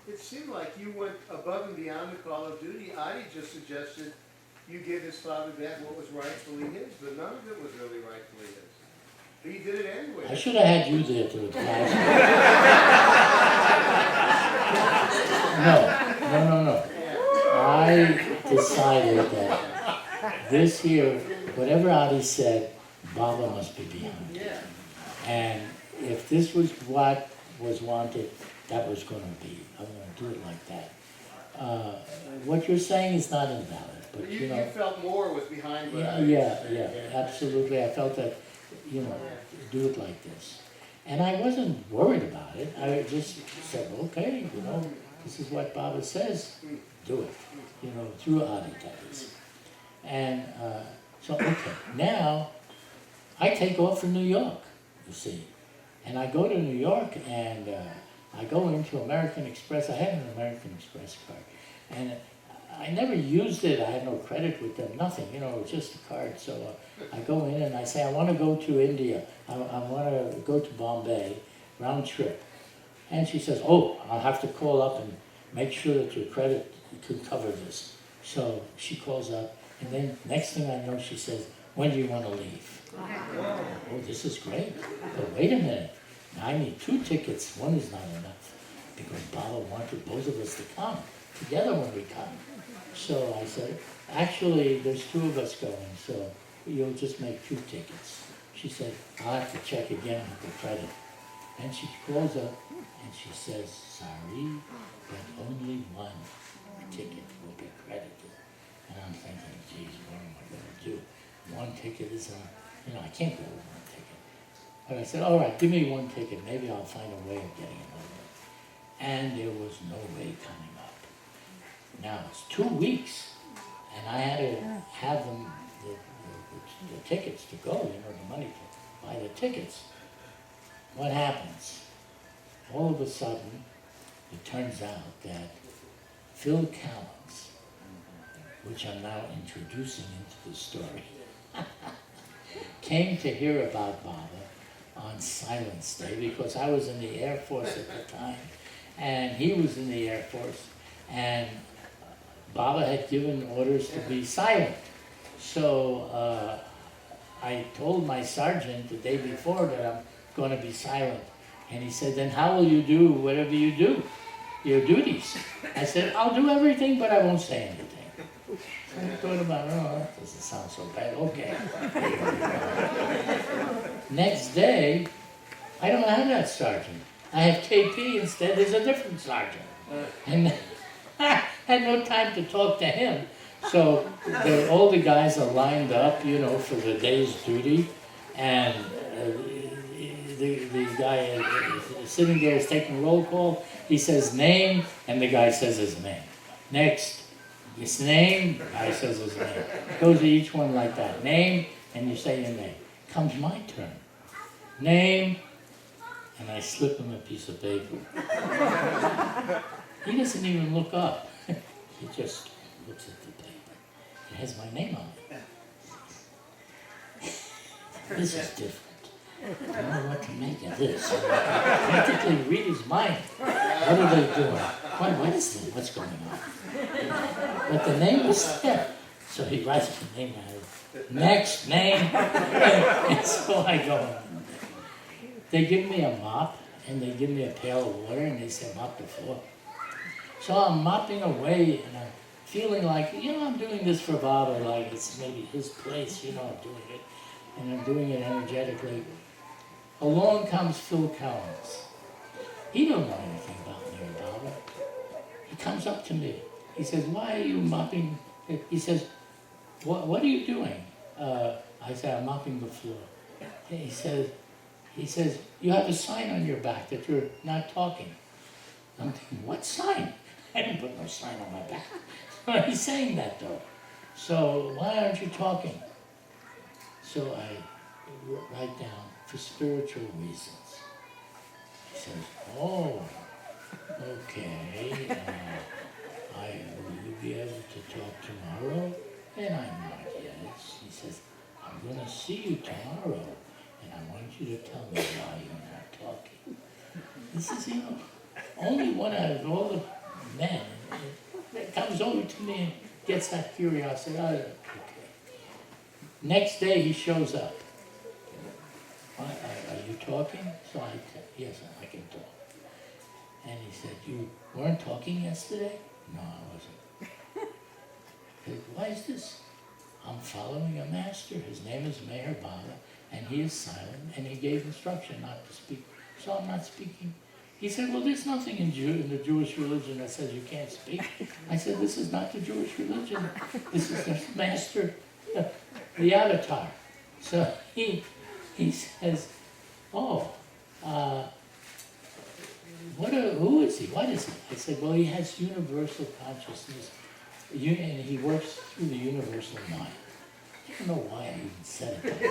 It seemed like you went above and beyond the call of duty. Adi just suggested you give his father back what was rightfully his, but none of it was really rightfully his. But he did it anyway. I should have had you there to advise me. No. I decided that this here, whatever Adi said, Baba must be behind it. Yeah. And if this was what was wanted, that was going to be. I'm going to do it like that. What you're saying is not invalid, but But you you know. felt more was behind what I Yeah, absolutely. I felt that, you know, do it like this. And I wasn't worried about it. I just said, okay, you know, this is what Baba says, do it. You know, through Adi, that is. And so, okay, now I take off for New York, you see. And I go to New York and I go into American Express. I had an American Express card. And I never used it. I had no credit with them, nothing, you know, it was just a card. So I go in and I say, I want to go to India. I want to go to Bombay, round trip. And she says, oh, I'll have to call up and make sure that your credit could cover this. So she calls up, and then next thing I know, she says, when do you want to leave? Oh, this is great. But wait a minute. Now I need 2 tickets. One is not enough. Because Baba wanted both of us to come together when we come. So I said, actually, there's 2 of us going, so you'll just make 2 tickets. She said, I'll have to check again with the credit. And she calls up and she says, sorry, but only 1 ticket will be credited. And I'm thinking, geez, what am I going to do? 1 ticket is, you know, I can't go with 1 ticket. But I said, all right, give me 1 ticket. Maybe I'll find a way of getting another. And there was no way coming up. Now, it's 2 weeks, and I had to have them, the tickets to go, you know, the money to buy the tickets. What happens? All of a sudden, it turns out that Phil Collins, which I'm now introducing into the story, came to hear about Baba on Silence Day because I was in the Air Force at the time, and he was in the Air Force, and Baba had given orders to be silent. So I told my sergeant the day before that I'm going to be silent. And he said, then how will you do whatever you do, your duties? I said, I'll do everything, but I won't say anything. And I thought about, oh, that doesn't sound so bad. Okay. Next day, I don't have that sergeant. I have KP instead. There's a different sergeant. And I had no time to talk to him. So all the guys are lined up, you know, for the day's duty. And the guy sitting there is taking roll call. He says name, and the guy says his name. Next, his name, the guy says his name. Goes to each one like that. Name, and you say your name. Comes my turn. Name, and I slip him a piece of paper. He doesn't even look up. He just looks at the paper. It has my name on it. This is different. I don't know what to make of this. Practically read his mind. What are they doing? What is this? What's going on? But the name was there. So he writes the name down. Next name. And so I go. They give me a mop and they give me a pail of water and they say mop the floor. So I'm mopping away and I'm feeling like, you know, I'm doing this for Baba, like it's maybe his place, you know, I'm doing it. And I'm doing it energetically. Along comes Phil Collins. He don't know anything about me or Baba. He comes up to me. He says, why are you mopping? He says, what are you doing? I say, I'm mopping the floor. He says, you have a sign on your back that you're not talking. I'm thinking, what sign? I didn't put no sign on my back. He's saying that though. So why aren't you talking? So I write down, for spiritual reasons. He says, oh, okay. Will you be able to talk tomorrow? And I nod yes. He says, I'm going to see you tomorrow, and I want you to tell me why you're not talking. This is, only one out of all the men that comes over to me gets that curiosity. Oh, okay. Next day he shows up. Are you talking? So yes, I can talk. And he said, you weren't talking yesterday? No, I wasn't. I said, why is this? I'm following a master. His name is Meherana, and he is silent, and he gave instruction not to speak. So I'm not speaking. He said, well, there's nothing in the Jewish religion that says you can't speak. I said, this is not the Jewish religion. This is the master, the avatar. So he says, oh, who is he? What is he? I said, well, he has universal consciousness, and he works through the universal mind. I don't know why I even said it.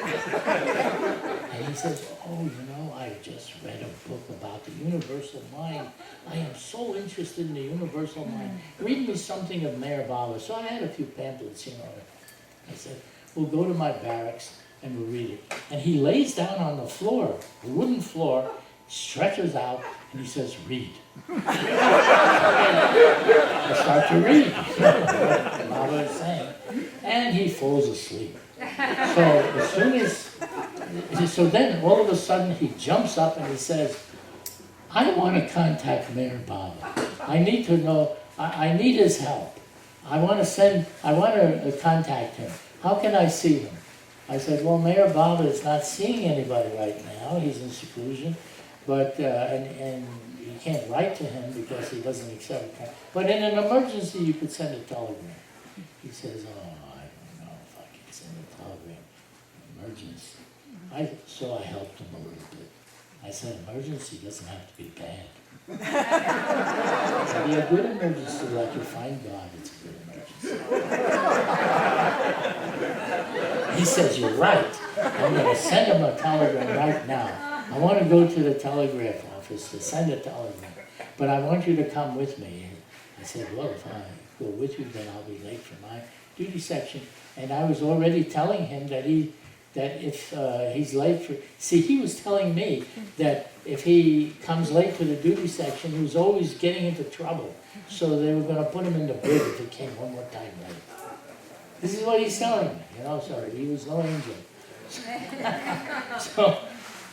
And he says, oh, you know, I just read a book about the universal mind. I am so interested in the universal mind. Read me something of Meherana. So I had a few pamphlets, you know. I said, we'll go to my barracks and we'll read it. And he lays down on the floor, a wooden floor, stretches out, and he says, read. I start to read what Baba is saying. And he falls asleep. So then all of a sudden he jumps up and he says, I want to contact Mayor Baba. I need to know, I need his help. I want to contact him. How can I see him? I said, well, Mayor Baba is not seeing anybody right now. He's in seclusion. But, and you can't write to him because he doesn't accept it. But in an emergency, you could send a telegram. He says, oh, I don't know if I can send a telegram. Emergency. So I helped him a little bit. I said, emergency doesn't have to be bad. It'll be a good emergency, like you find God, it's a good emergency. He says, you're right. I'm going to send him a telegram right now. I want to go to the telegraph office to send a telegram, but I want you to come with me. And I said, well, if I go with you, then I'll be late for my duty section. And I was already telling him that if he's late for, see, he was telling me that if he comes late to the duty section, he was always getting into trouble. So they were going to put him in the brig if he came one more time late. This is what he's telling me, you know, so he was no angel. So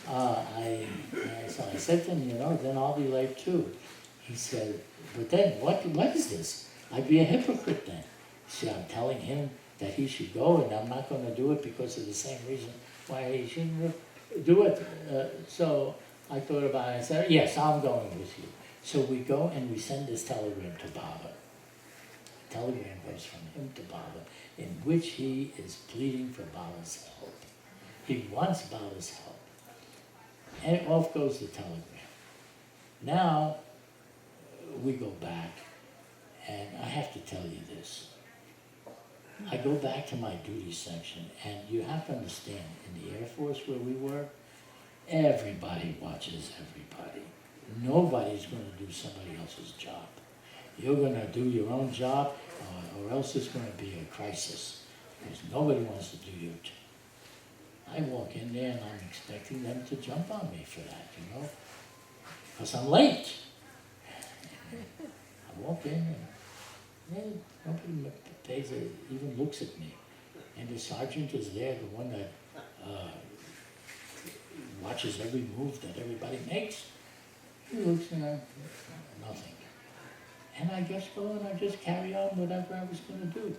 I said to him, you know, then I'll be late too. He said, but then what is this? I'd be a hypocrite then. See, I'm telling him that he should go, and I'm not going to do it because of the same reason why he shouldn't do it. So I thought about it. I said, yes, I'm going with you. So we go and we send this telegram to Baba. The telegram goes from him to Baba, in which he is pleading for Baba's help. He wants Baba's help. And off goes the telegram. Now, we go back, and I have to tell you this. I go back to my duty section, and you have to understand, in the Air Force where we were, everybody watches everybody. Nobody's going to do somebody else's job. You're going to do your own job, or else it's going to be a crisis, because nobody wants to do your job. I walk in there and I'm expecting them to jump on me for that, you know, because I'm late. I walk in and nobody even looks at me. And the sergeant is there, the one that watches every move that everybody makes. He looks and nothing. And I just go and I just carry on whatever I was going to do.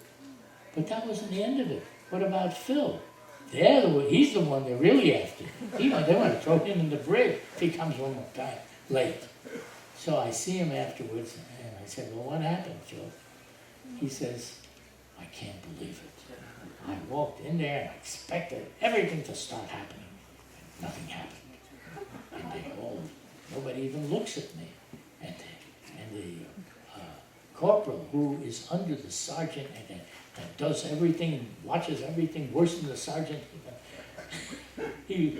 But that wasn't the end of it. What about Phil? He's the one they're really after. They want to throw him in the brig if he comes one more time late. So I see him afterwards, and I said, well, what happened, Phil? He says, I can't believe it. I walked in there and I expected everything to start happening. Nothing happened. And nobody even looks at me. And the corporal, who is under the sergeant and that does everything and watches everything worse than the sergeant, he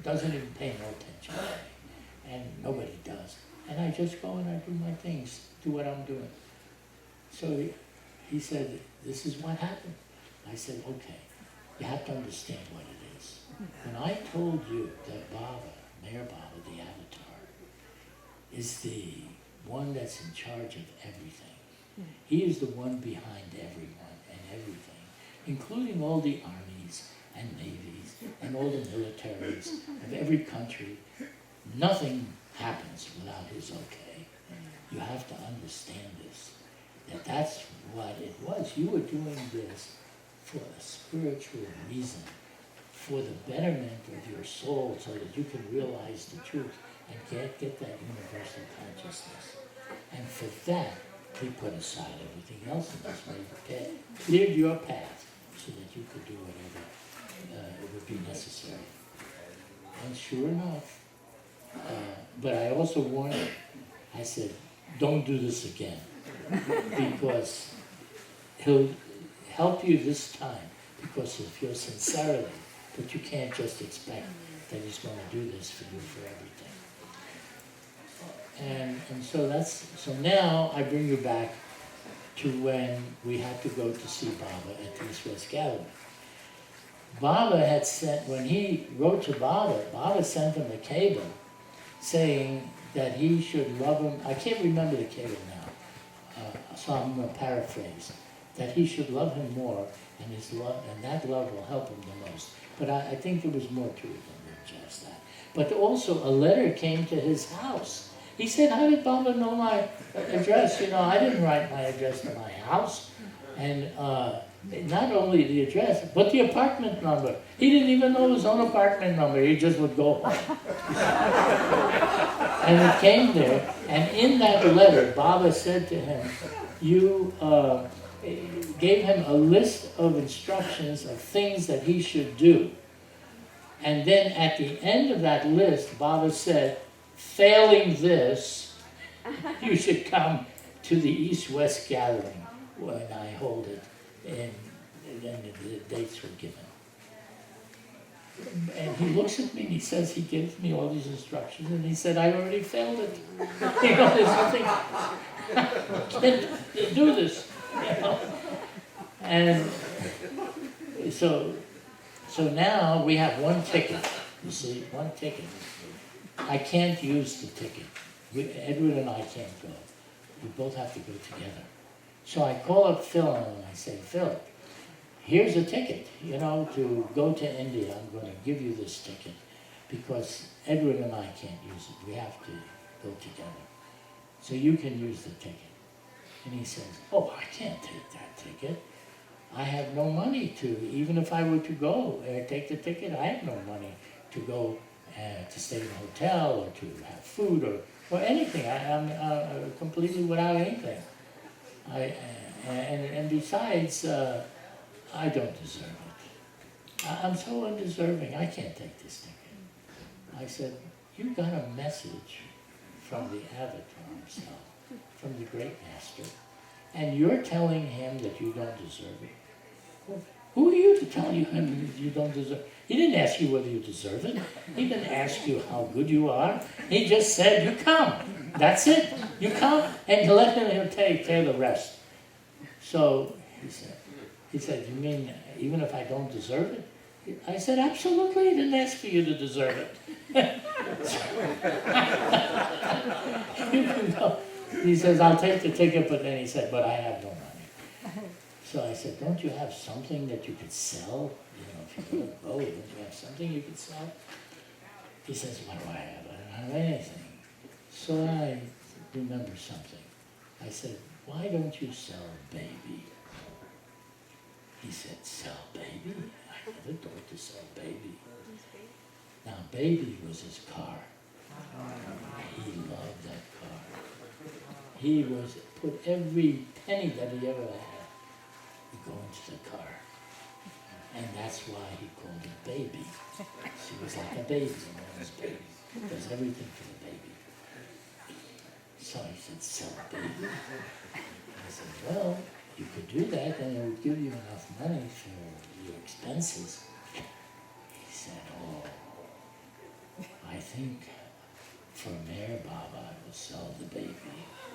doesn't even pay no attention to me. And nobody does. And I just go and I do my things, do what I'm doing. So he said, this is what happened. I said, okay, you have to understand what it is. When I told you that Baba, Mayor Baba, the avatar, is the one that's in charge of everything, He is the one behind everyone and everything, including all the armies and navies and all the militaries of every country. Nothing happens without his okay. You have to understand this, that that's what it was. You were doing this for a spiritual reason, for the betterment of your soul, so that you can realize the truth and get that universal consciousness. And for that, he put aside everything else in this way, cleared your path so that you could do whatever would be necessary. And sure enough, but I also warned him. I said, don't do this again, because he'll help you this time because of your sincerity, but you can't just expect that he's going to do this for you for everything. And so now I bring you back to when we had to go to see Baba at the East-West Gathering. Baba had sent, when he wrote to Baba sent him a cable saying that he should love him. I can't remember the cable now, so I'm going to paraphrase. That he should love him more, and his love, and that love will help him the most. But I think there was more to it than just that. But also a letter came to his house. He said, how did Baba know my address? You know, I didn't write my address to my house. And not only the address, but the apartment number. He didn't even know his own apartment number. He just would go home. And it came there, and in that letter, Baba said to him, you gave him a list of instructions of things that he should do. And then at the end of that list, Baba said, failing this, you should come to the East-West Gathering when I hold it, and then the dates were given. And he looks at me and he says, he gives me all these instructions, and he said, I already failed it. You know, there's nothing, I can't do this. You know? And so now we have one ticket, you see, one ticket. I can't use the ticket. Edward and I can't go. We both have to go together. So I call up Phil and I say, Phil, here's a ticket, you know, to go to India. I'm going to give you this ticket because Edward and I can't use it. We have to go together. So you can use the ticket. And he says, oh, I can't take that ticket. I have no money to, even if I were to go take the ticket, I have no money to go to stay in a hotel or to have food or anything. I'm completely without anything. And besides, I don't deserve it. I'm so undeserving. I can't take this ticket. I said, you got a message from the Avatar himself, from the Great Master, and you're telling him that you don't deserve it. Well, who are you to tell him that you don't deserve it? He didn't ask you whether you deserve it. He didn't ask you how good you are. He just said, you come. That's it. You come, and you let him, he'll take care of the rest. So he said, you mean even if I don't deserve it? I said, absolutely. He didn't ask for you to deserve it. You can go. He says, I'll take the ticket, but then he said, but I have no money. So I said, don't you have something that you could sell? You know, if you go, don't you have something you could sell? He says, what do I have? I don't have anything. So I remember something. I said, why don't you sell Baby? He said, sell Baby? I never thought to sell Baby. Now, Baby was his car. He loved that car. He put every penny that he ever had to go into the car. And that's why he called it Baby. She was like a baby, a woman's baby. Does everything for the baby. So he said, sell Baby? I said, well, you could do that and it would give you enough money for your expenses. He said, oh, I think for Mayor Baba, I will sell the baby.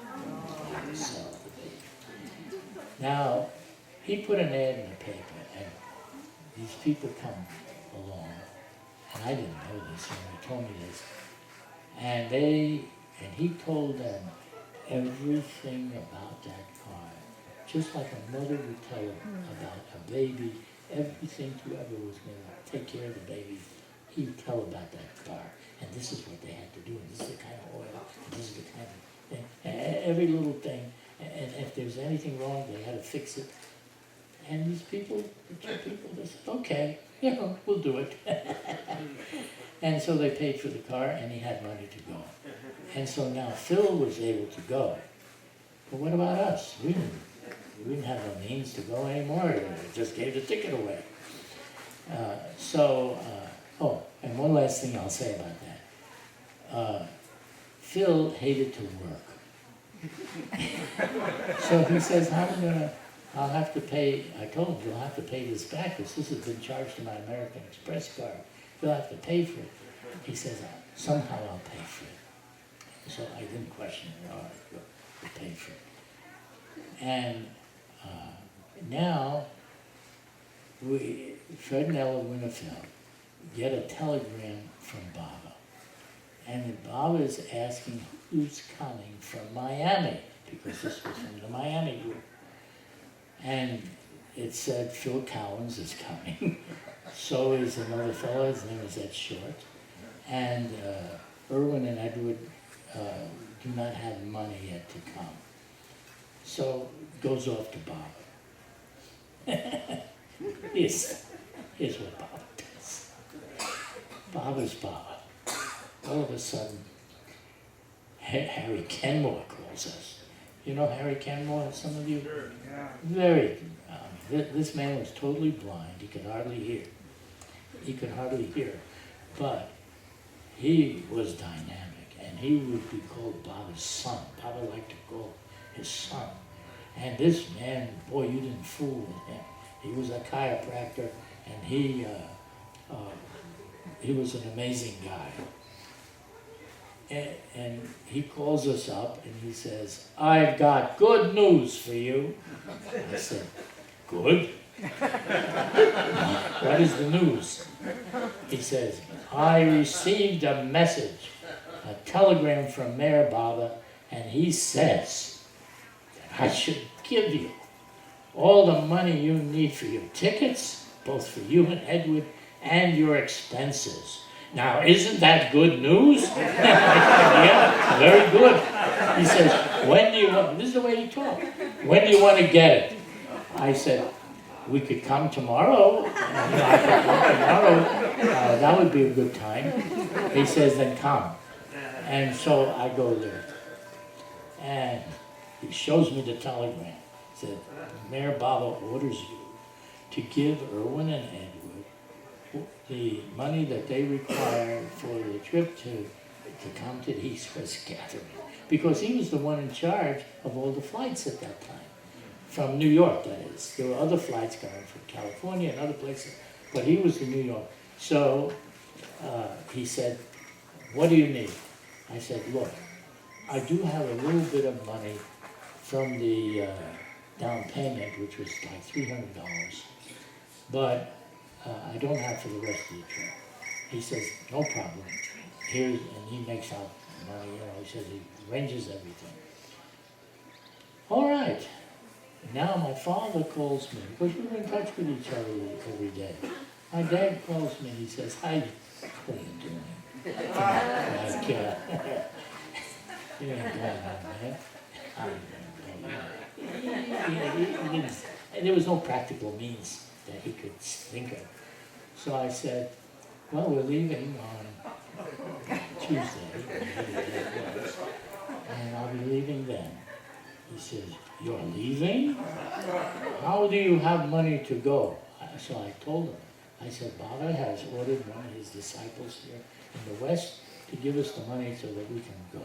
I will sell the baby. Now, he put an ad in the paper, and these people come along, and I didn't know this when he told me this, and he told them, everything about that car, just like a mother would tell about a baby, everything whoever was going to take care of the baby, he would tell about that car. And this is what they had to do, and this is the kind of oil, and this is the kind of thing, and every little thing. And if there's anything wrong, they had to fix it. And these people, the two people, they said, okay, we'll do it. And so they paid for the car, and he had money to go. And so now Phil was able to go. But what about us? We didn't have the means to go anymore. We just gave the ticket away. Oh, and one last thing I'll say about that. Phil hated to work. So he says, I'll have to pay, I told him, you'll have to pay this back because this has been charged to my American Express card. You'll have to pay for it. He says, somehow I'll pay for it. So I didn't question it. All right, we'll pay for it. And now, Fred and Ella Winterfeld get a telegram from Baba. And Baba is asking who's coming from Miami, because this was from the Miami group. And it said Phil Collins is coming. So is another fellow, his name is Ed Short. And Irwin and Edward do not have money yet to come. So goes off to Baba. Here's what Baba does. Baba's Baba. All of a sudden, Harry Kenmore calls us. You know Harry Kenmore, some of you? Sure, yeah. Very. This man was totally blind. He could hardly hear. But he was dynamic, and he would be called Baba's son. Baba liked to call his son. And this man, boy, you didn't fool with him. He was a chiropractor, and he was an amazing guy. And he calls us up and he says, I've got good news for you. I said, good? What is the news? He says, I received a message, a telegram from Mayor Baba, and he says that I should give you all the money you need for your tickets, both for you and Edward, and your expenses. Now, isn't that good news? Yeah, very good. He says, when do you want, this is the way he talked, when do you want to get it? I said, we could come tomorrow. I could come tomorrow. That would be a good time. He says, then come. And so I go there. And he shows me the telegram. He said, Mayor Baba orders you to give Irwin and Edward the money that they require for the trip to come to the East West Gathering. Because he was the one in charge of all the flights at that time. From New York, that is. There were other flights coming from California and other places, but he was in New York. So he said, what do you need? I said, look, I do have a little bit of money from the down payment, which was like $300, but I don't have for the rest of the trip. He says, no problem. Here's, and he makes out money, he says he arranges everything. All right. Now my father calls me, because we were in touch with each other every day. My dad calls me and he says, hi, what are you doing? Like, you ain't doing that, man. And there was no practical means that he could think of. So I said, well, we're leaving on Tuesday, and I'll be leaving then. He says, you're leaving? How do you have money to go? So I told him, I said, Baba has ordered one of his disciples here in the West to give us the money so that we can go.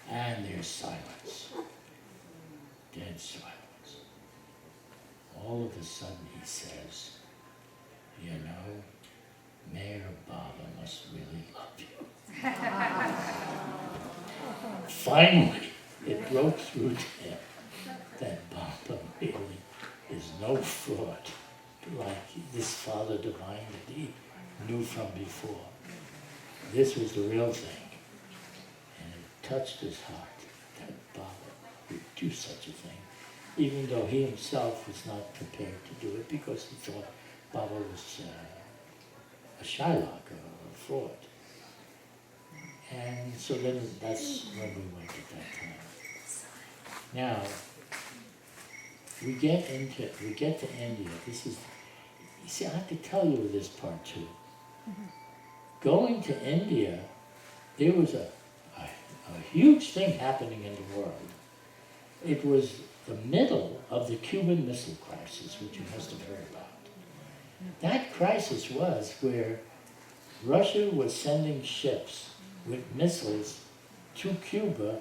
And there's silence. Dead silence. All of a sudden he says, you know, Mayor Baba must really love you. Finally, it broke through to him that Baba really is no fraud, like this Father Divine that he knew from before. This was the real thing. And it touched his heart that Baba would do such a thing, even though he himself was not prepared to do it because he thought Baba was a Shylock, a fraud. And so then that's when we went at that time. Now, we get to India. This is, you see, I have to tell you this part too. Going to India, there was a huge thing happening in the world. It was the middle of the Cuban Missile Crisis, which you must have heard about. That crisis was where Russia was sending ships with missiles to Cuba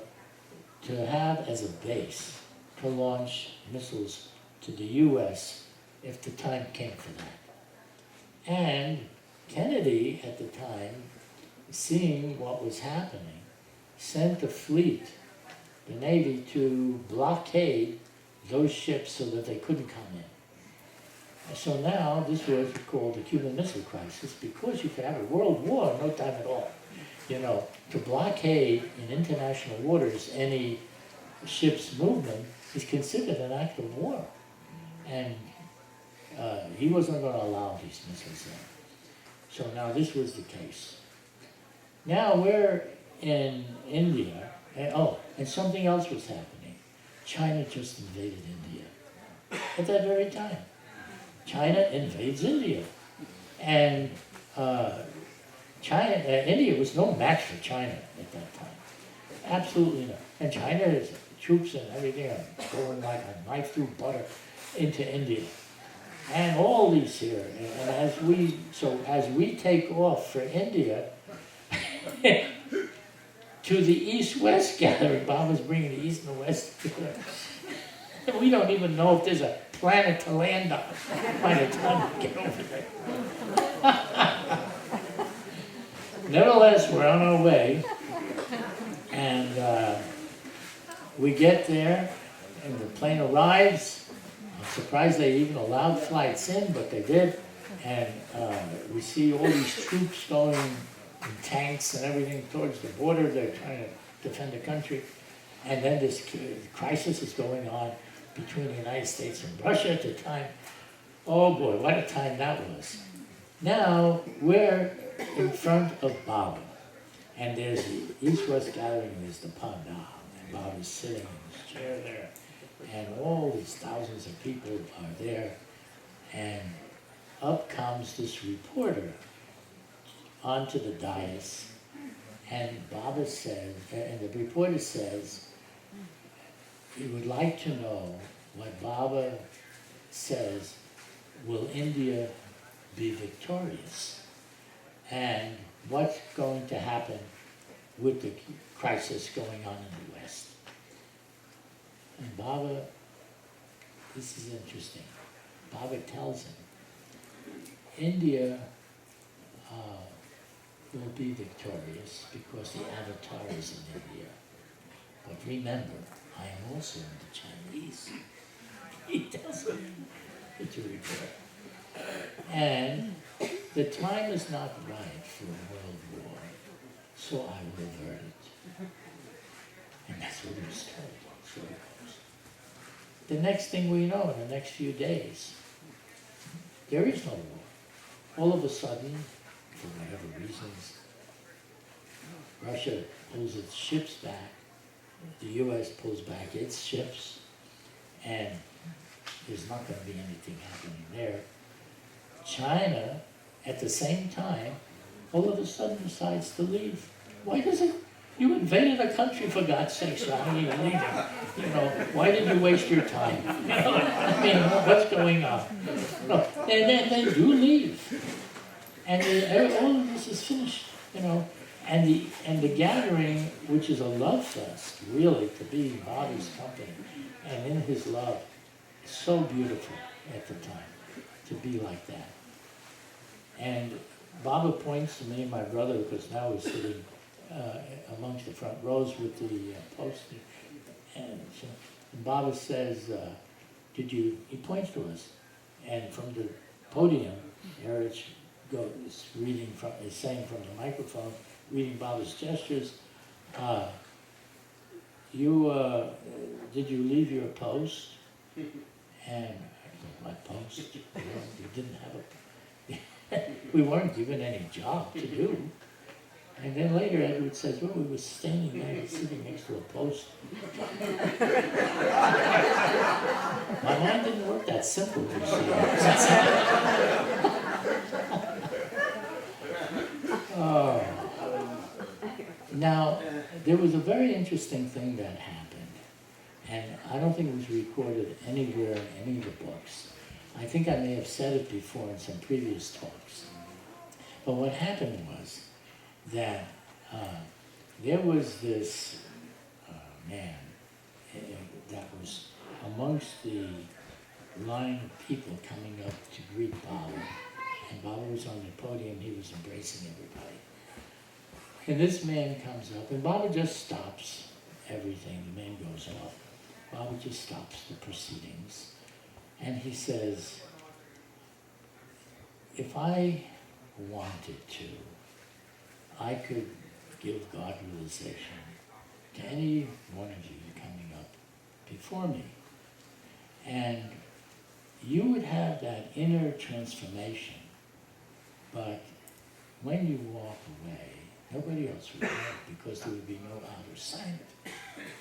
to have as a base to launch missiles to the US if the time came for that. And Kennedy, at the time, seeing what was happening, sent the fleet, the Navy, to blockade those ships so that they couldn't come in. So now this was called the Cuban Missile Crisis because you could have a world war in no time at all. You know, to blockade in international waters any ship's movement is considered an act of war. And he wasn't going to allow these missiles in. So now this was the case. Now we're in India, and something else was happening. China just invaded India at that very time. China invades India. And India was no match for China at that time. Absolutely not. And China's troops and everything are going like a knife through butter into India. And all these here. And as we take off for India, to the East-West gathering, Bob was bringing the East and the West together. We don't even know if there's a planet to land on by the time we get over there. Nevertheless, we're on our way, and we get there, and the plane arrives. I'm surprised they even allowed flights in, but they did. And we see all these troops going in tanks and everything towards the border. They're trying to defend the country. And then this crisis is going on between the United States and Russia at the time. Oh boy, what a time that was. Now we're in front of Baba. And there's the East-West gathering, and there's the Pandal. And Baba's sitting in his chair there. And all these thousands of people are there. And up comes this reporter onto the dais. And Baba says, and the reporter says, he would like to know what Baba says, will India be victorious? And what's going to happen with the crisis going on in the West? And Baba, this is interesting, Baba tells him, India will be victorious because the avatar is in India. But remember, I am also in the Chinese. He tells him to report. And the time is not right for a world war, so I will avert it. And that's what he was told. So it goes. The next thing we know, in the next few days, there is no war. All of a sudden, for whatever reasons, Russia pulls its ships back, the US pulls back its ships, and there's not going to be anything happening there. China, at the same time, all of a sudden decides to leave. Why does it? You invaded a country, for God's sake, so how are you leaving? You know, why did you waste your time? You know, I mean, what's going on? No, and they do leave. And all of this is finished, you know. And the gathering, which is a love fest, really, to be in Baba's company and in his love, is so beautiful at the time, to be like that. And Baba points to me and my brother, because now we're sitting amongst the front rows with the poster. And Baba says, he points to us, and from the podium, Erich is saying from the microphone, reading Baba's gestures, did you leave your post? And I thought, my post? You didn't have a, we weren't given any job to do. And then later Edward says, well, we were standing there sitting next to a post. My mind didn't work that simple, you see. Oh. Now, there was a very interesting thing that happened, and I don't think it was recorded anywhere in any of the books. I think I may have said it before in some previous talks. But what happened was that there was this man that was amongst the line of people coming up to greet Baba, and Baba was on the podium, he was embracing everybody. And this man comes up, and Baba just stops everything. The man goes off. Baba just stops the proceedings. And he says, if I wanted to, I could give God realization to any one of you coming up before me. And you would have that inner transformation, but when you walk away, nobody else would know because there would be no outer sight.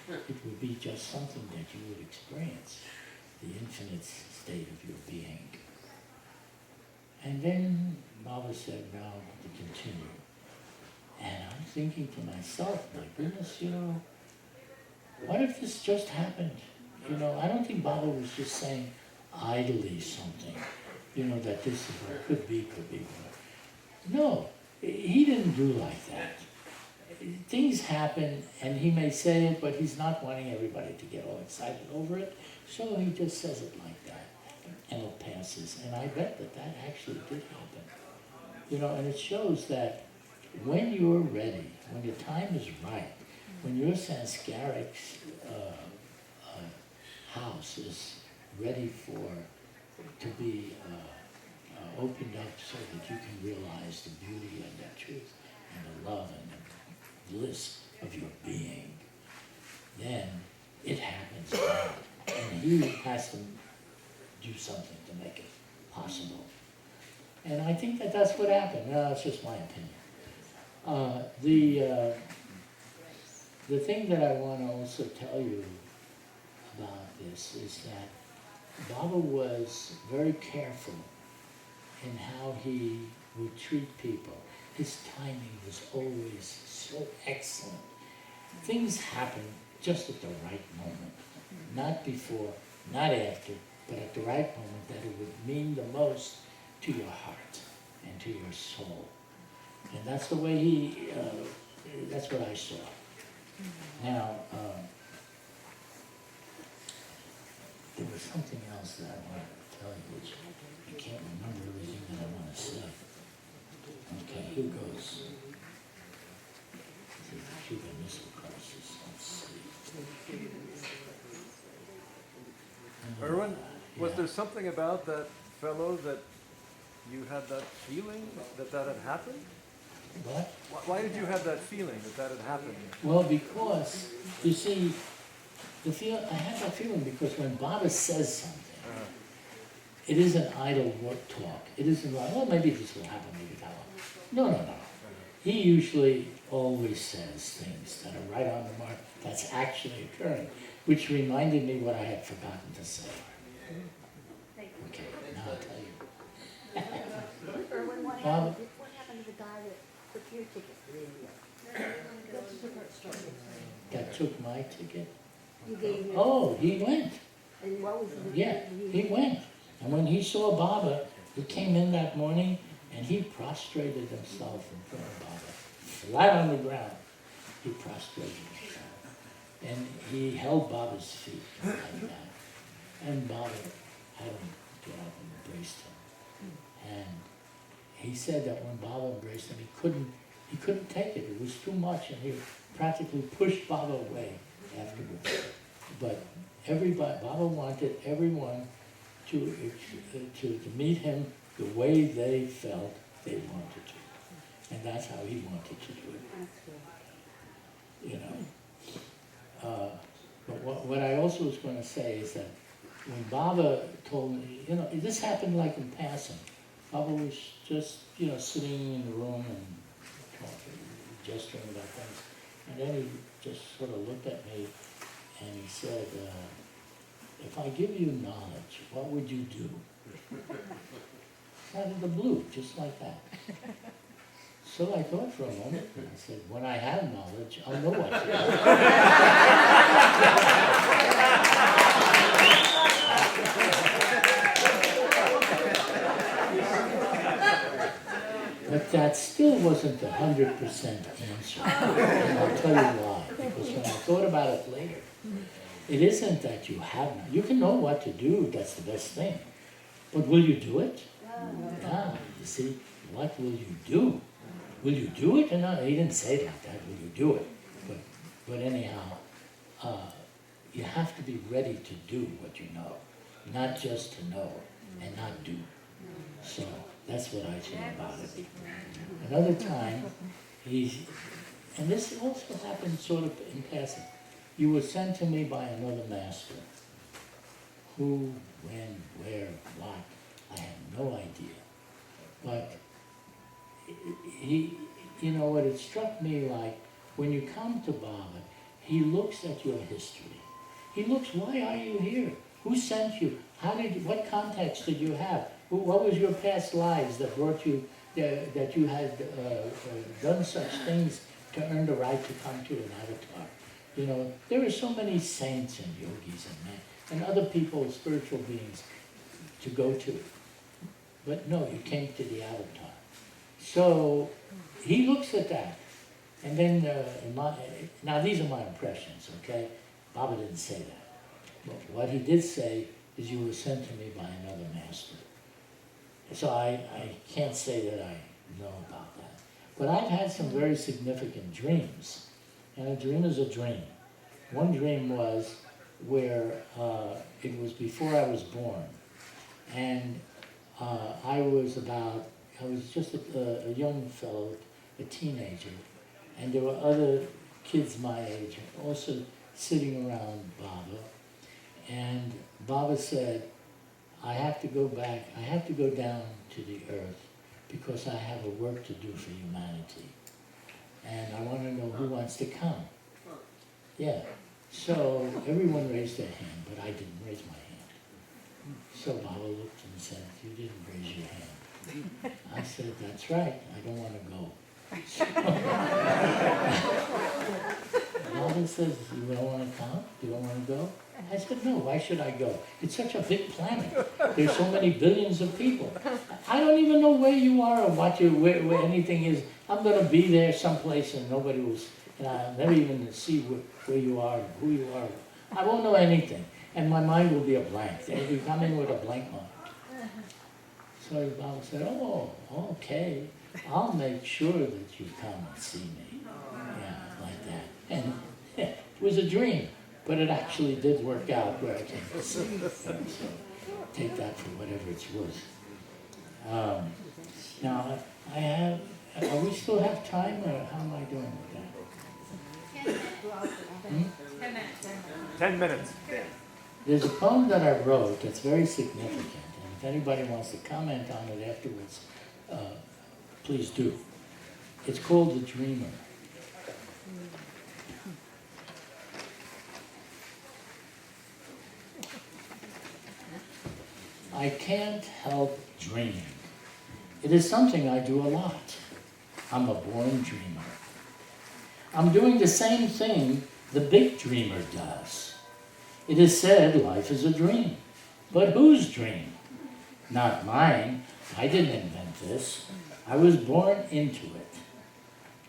It would be just something that you would experience, the infinite state of your being. And then Baba said, now to continue. And I'm thinking to myself, my goodness, what if this just happened? I don't think Baba was just saying idly something, that this is what could be. No. He didn't do like that. Things happen, and he may say it, but he's not wanting everybody to get all excited over it, so he just says it like that, and it passes. And I bet that actually did happen. And it shows that when you're ready, when your time is right, when your sanskaric house is ready to be opened up so that you can realize the beauty and the truth and the love and the bliss of your being, then it happens now. And he has to do something to make it possible. And I think that's what happened. No, that's just my opinion. The thing that I want to also tell you about this is that Baba was very careful in how he would treat people. His timing was always so excellent. Things happen just at the right moment. Not before, not after, but at the right moment that it would mean the most to your heart and to your soul. And that's the way that's what I saw. Now, there was something else that I wanted to tell you, which I can't remember everything that I want to say. Okay, here goes. This is the Cuban Missile Crisis. Let's see. Irwin, was Yeah. there something about that fellow that you had that feeling that had happened? What? Why did you have that feeling that had happened? Well, because, you see, I have that feeling because when Baba says something, it isn't idle word talk. It isn't like, well, maybe this will happen, maybe that will. No. He usually always says things that are right on the mark, that's actually occurring, which reminded me what I had forgotten to say. Okay, now I'll tell you. Irwin, what Bob? happened to the guy that took your ticket? That's a different story. That took my ticket? You gave him. Oh, he went. And what was the? Yeah, he went. And when he saw Baba, he came in that morning and he prostrated himself in front of Baba, flat on the ground. He prostrated himself. And he held Baba's feet like that. And Baba had him get up and embraced him. And he said that when Baba embraced him, he couldn't take it. It was too much, and he practically pushed Baba away afterwards. But Baba wanted everyone to meet him the way they felt they wanted to. And that's how he wanted to do it. You know. But what I also was going to say is that when Baba told me, this happened like in passing. Baba was just, sitting in the room and talking, gesturing about things. And then he just sort of looked at me and he said, if I give you knowledge, what would you do? Out of the blue, just like that. So I thought for a moment, and I said, when I have knowledge, I'll know what to do. But that still wasn't the 100% answer. And I'll tell you why. Because when I thought about it later, it isn't that you have not. You can know what to do, that's the best thing. But will you do it? Ah, you see, what will you do? Will you do it or not? He didn't say it like that, will you do it? But anyhow, you have to be ready to do what you know, not just to know and not do. So that's what I feel about it. Another time, and this also happened sort of in passing, you were sent to me by another master. Who, when, where, what, I have no idea. But what it struck me like, when you come to Baba, he looks at your history. He looks, why are you here? Who sent you? What context did you have? What was your past lives that brought you, that you had done such things to earn the right to come to an avatar? There are so many saints and yogis and other people, spiritual beings, to go to. But no, you came to the avatar. So he looks at that. And then, now these are my impressions, okay? Baba didn't say that. But what he did say is you were sent to me by another master. So I can't say that I know about that. But I've had some very significant dreams. And a dream is a dream. One dream was where it was before I was born. And I was just a young fellow, a teenager. And there were other kids my age also sitting around Baba. And Baba said, I have to go down to the earth because I have a work to do for humanity. And I want to know who wants to come. Yeah. So everyone raised their hand, but I didn't raise my hand. So Baba looked and said, you didn't raise your hand. I said, that's right, I don't want to go. Baba says, you don't want to come? You don't want to go? I said, no, why should I go? It's such a big planet. There's so many billions of people. I don't even know where you are or where anything is. I'm going to be there someplace and nobody will, I'll never even see where you are, who you are. I won't know anything. And my mind will be a blank. You come in with a blank mind. So Baba said, oh, okay. I'll make sure that you come and see me. Yeah, like that. And it was a dream, but it actually did work out where I came to see you. So take that for whatever it's worth. Now, we still have time, or how am I doing with that? 10 minutes. 10 minutes. There's a poem that I wrote that's very significant, and if anybody wants to comment on it afterwards, please do. It's called The Dreamer. I can't help dreaming. It is something I do a lot. I'm a born dreamer. I'm doing the same thing the big dreamer does. It is said life is a dream. But whose dream? Not mine. I didn't invent this. I was born into it.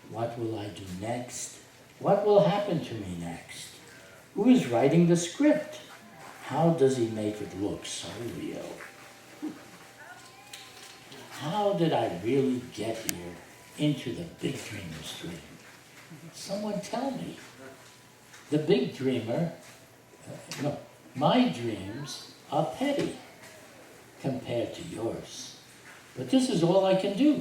What will I do next? What will happen to me next? Who is writing the script? How does he make it look so real? How did I really get here into the big dreamer's dream? Someone tell me. The big dreamer, my dreams are petty compared to yours. But this is all I can do.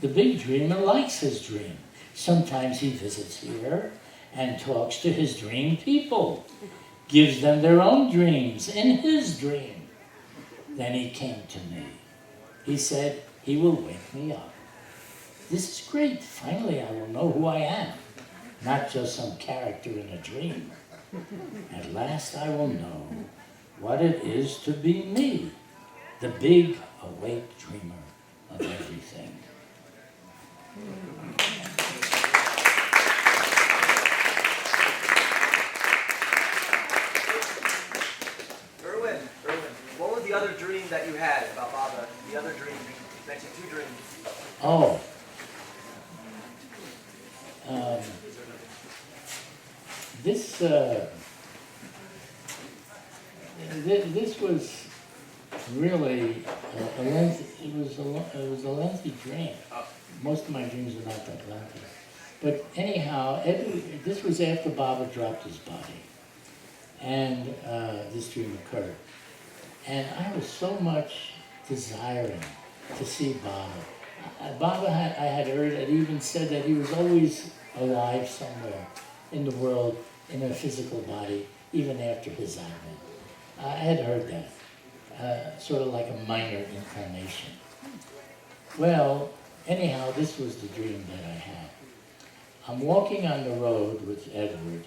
The big dreamer likes his dream. Sometimes he visits here, and talks to his dream people, gives them their own dreams in his dream. Then he came to me. He said he will wake me up. This is great. Finally, I will know who I am, not just some character in a dream. At last I will know what it is to be me, the big, awake dreamer of everything. Irwin, what was the other dream that you had about Baba? The other dream, you mentioned 2 dreams. Oh. This was really a lengthy, it was a lengthy dream. Most of my dreams are not that lengthy. But anyhow, this was after Baba dropped his body. And this dream occurred. And I was so much desiring to see Baba. Baba, I had heard, it even said that he was always alive somewhere in the world, in a physical body, even after his advent. I had heard that, sort of like a minor incarnation. Well, anyhow, this was the dream that I had. I'm walking on the road with Edward,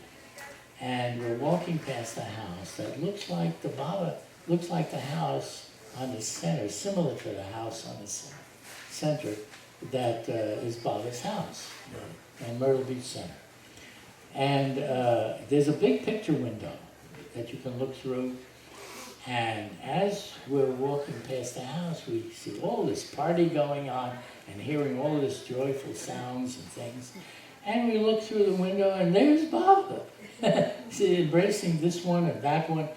and we're walking past a house that looks like the house on the center, similar to the house on the center that is Baba's house in Myrtle Beach Center. And there's a big picture window that you can look through. And as we're walking past the house, we see all this party going on and hearing all this joyful sounds and things. And we look through the window, and there's Baba, embracing this one and that one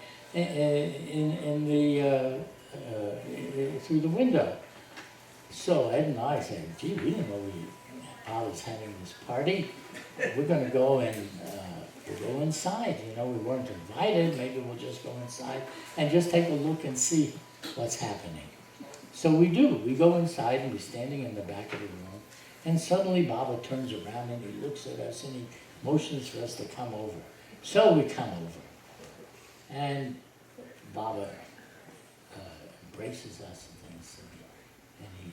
through the window. So Ed and I said, gee, we didn't know Baba's having this party. We're going to go and we'll go inside. You know, we weren't invited. Maybe we'll just go inside and just take a look and see what's happening. So we do. We go inside, and we're standing in the back of the room. And suddenly Baba turns around and he looks at us and he motions for us to come over. So we come over. And Baba embraces us and things. And he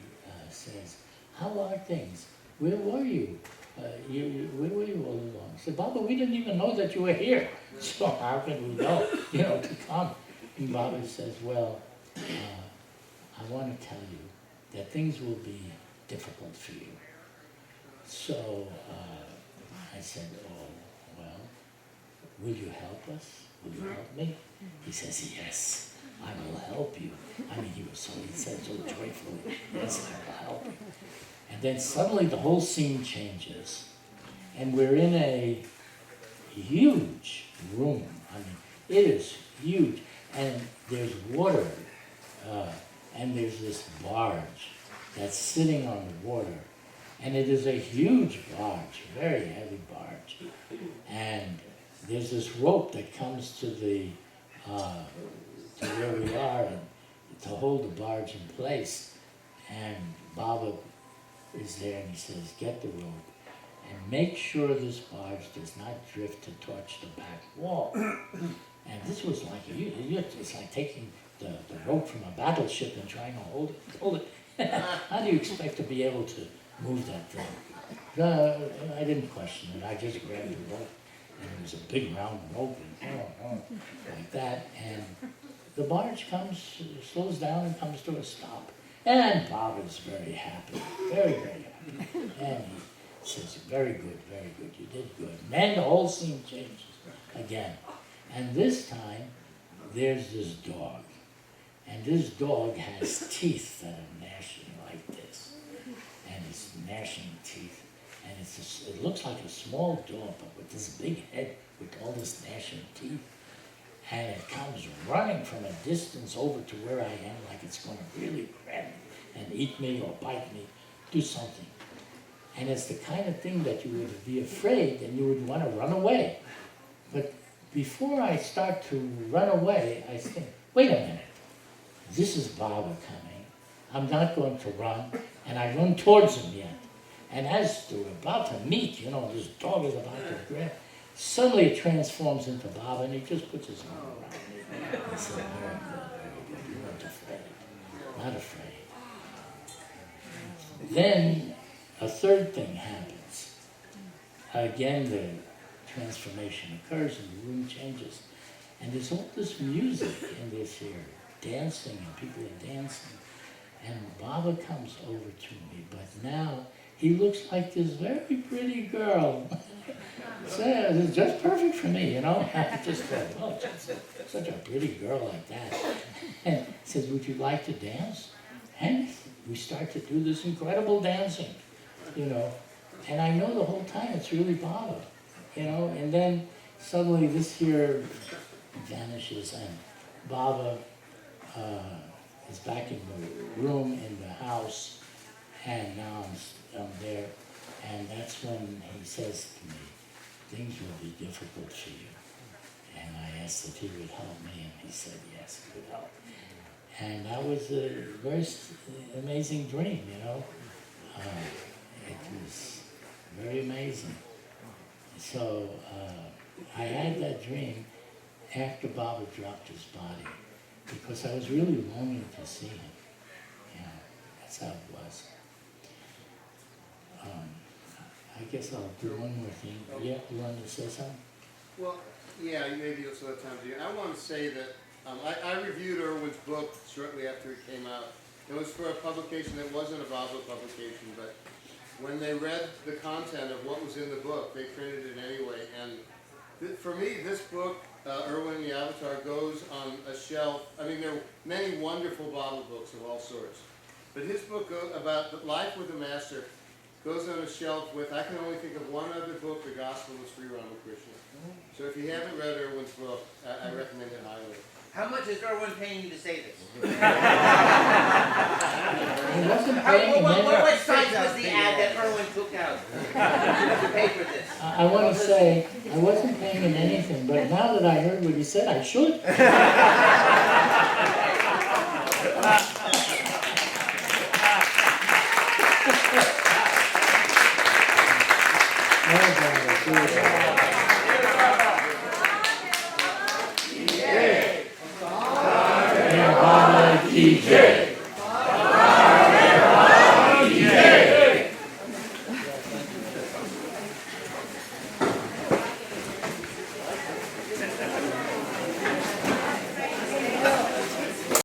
says, how are things? Where were you? Where were you all along? I said, Baba, we didn't even know that you were here. So how can we know, to come? And Baba says, well, I want to tell you that things will be difficult for you. So I said, oh, well, will you help us? Will you help me? He says, yes, I will help you. I mean, he said so joyfully, yes, I will help you. And then suddenly the whole scene changes. And we're in a huge room. I mean, it is huge. And there's water. And there's this barge that's sitting on the water. And it is a huge barge, very heavy barge. And there's this rope that comes to where we are and to hold the barge in place. And Baba is there and he says, get the rope and make sure this barge does not drift to touch the back wall. And this was like, it's like taking the rope from a battleship and trying to hold it. How do you expect to be able to move that thing? I didn't question it. I just grabbed the rope, and it was a big round rope, and like that. And the barge slows down and comes to a stop. And Baba's very happy, very, very happy. And he says, very good, you did good. And then the whole scene changes again. And this time, there's this dog. And this dog has teeth that are gnashing like this. And it's gnashing teeth. And it looks like a small dog, but with this big head with all this gnashing teeth. And it comes running from a distance over to where I am, like it's going to really grab me and eat me or bite me, do something. And it's the kind of thing that you would be afraid and you would want to run away. But before I start to run away, I think, wait a minute. This is Baba coming. I'm not going to run. And I run towards him yet. And as we're about to meet, this dog is about to grab. Suddenly it transforms into Baba, and he just puts his arm around me. I said, very good, very good. You weren't afraid. Not afraid. Then a third thing happens. Again, the transformation occurs and the room changes. And there's all this music in this here, dancing, and people are dancing. And Baba comes over to me, but now he looks like this very pretty girl. So it's just perfect for me, you know? I just thought, oh, such a pretty girl like that. And he says, would you like to dance? And we start to do this incredible dancing, you know? And I know the whole time it's really Baba, you know? And then suddenly this here vanishes, and Baba is back in the room in the house, and now I'm there, and that's when he says to me, things will be difficult for you. And I asked if he would help me, and he said yes, he would help. And that was a very amazing dream, you know. It was very amazing. So I had that dream after Baba dropped his body, because I was really longing to see him. You know, that's how it was. I guess I'll do one more thing. Yeah, you wanted to say something? Well, yeah, maybe you'll still have time to do. I want to say that I reviewed Irwin's book shortly after it came out. It was for a publication that wasn't a Baba publication, but when they read the content of what was in the book, they printed it anyway. And for me, this book, Irwin the Avatar, goes on a shelf. I mean, there are many wonderful Baba books of all sorts, but his book about life with the Master goes on a shelf with, I can only think of one other book, The Gospel of Sri Ramakrishna. So if you haven't read Irwin's book, I recommend it highly. How much is Irwin paying you to say this? He wasn't paying What size was the ad that Irwin took out to pay for this? I want to say, I wasn't paying him anything, but now that I heard what he said, I should. DJ.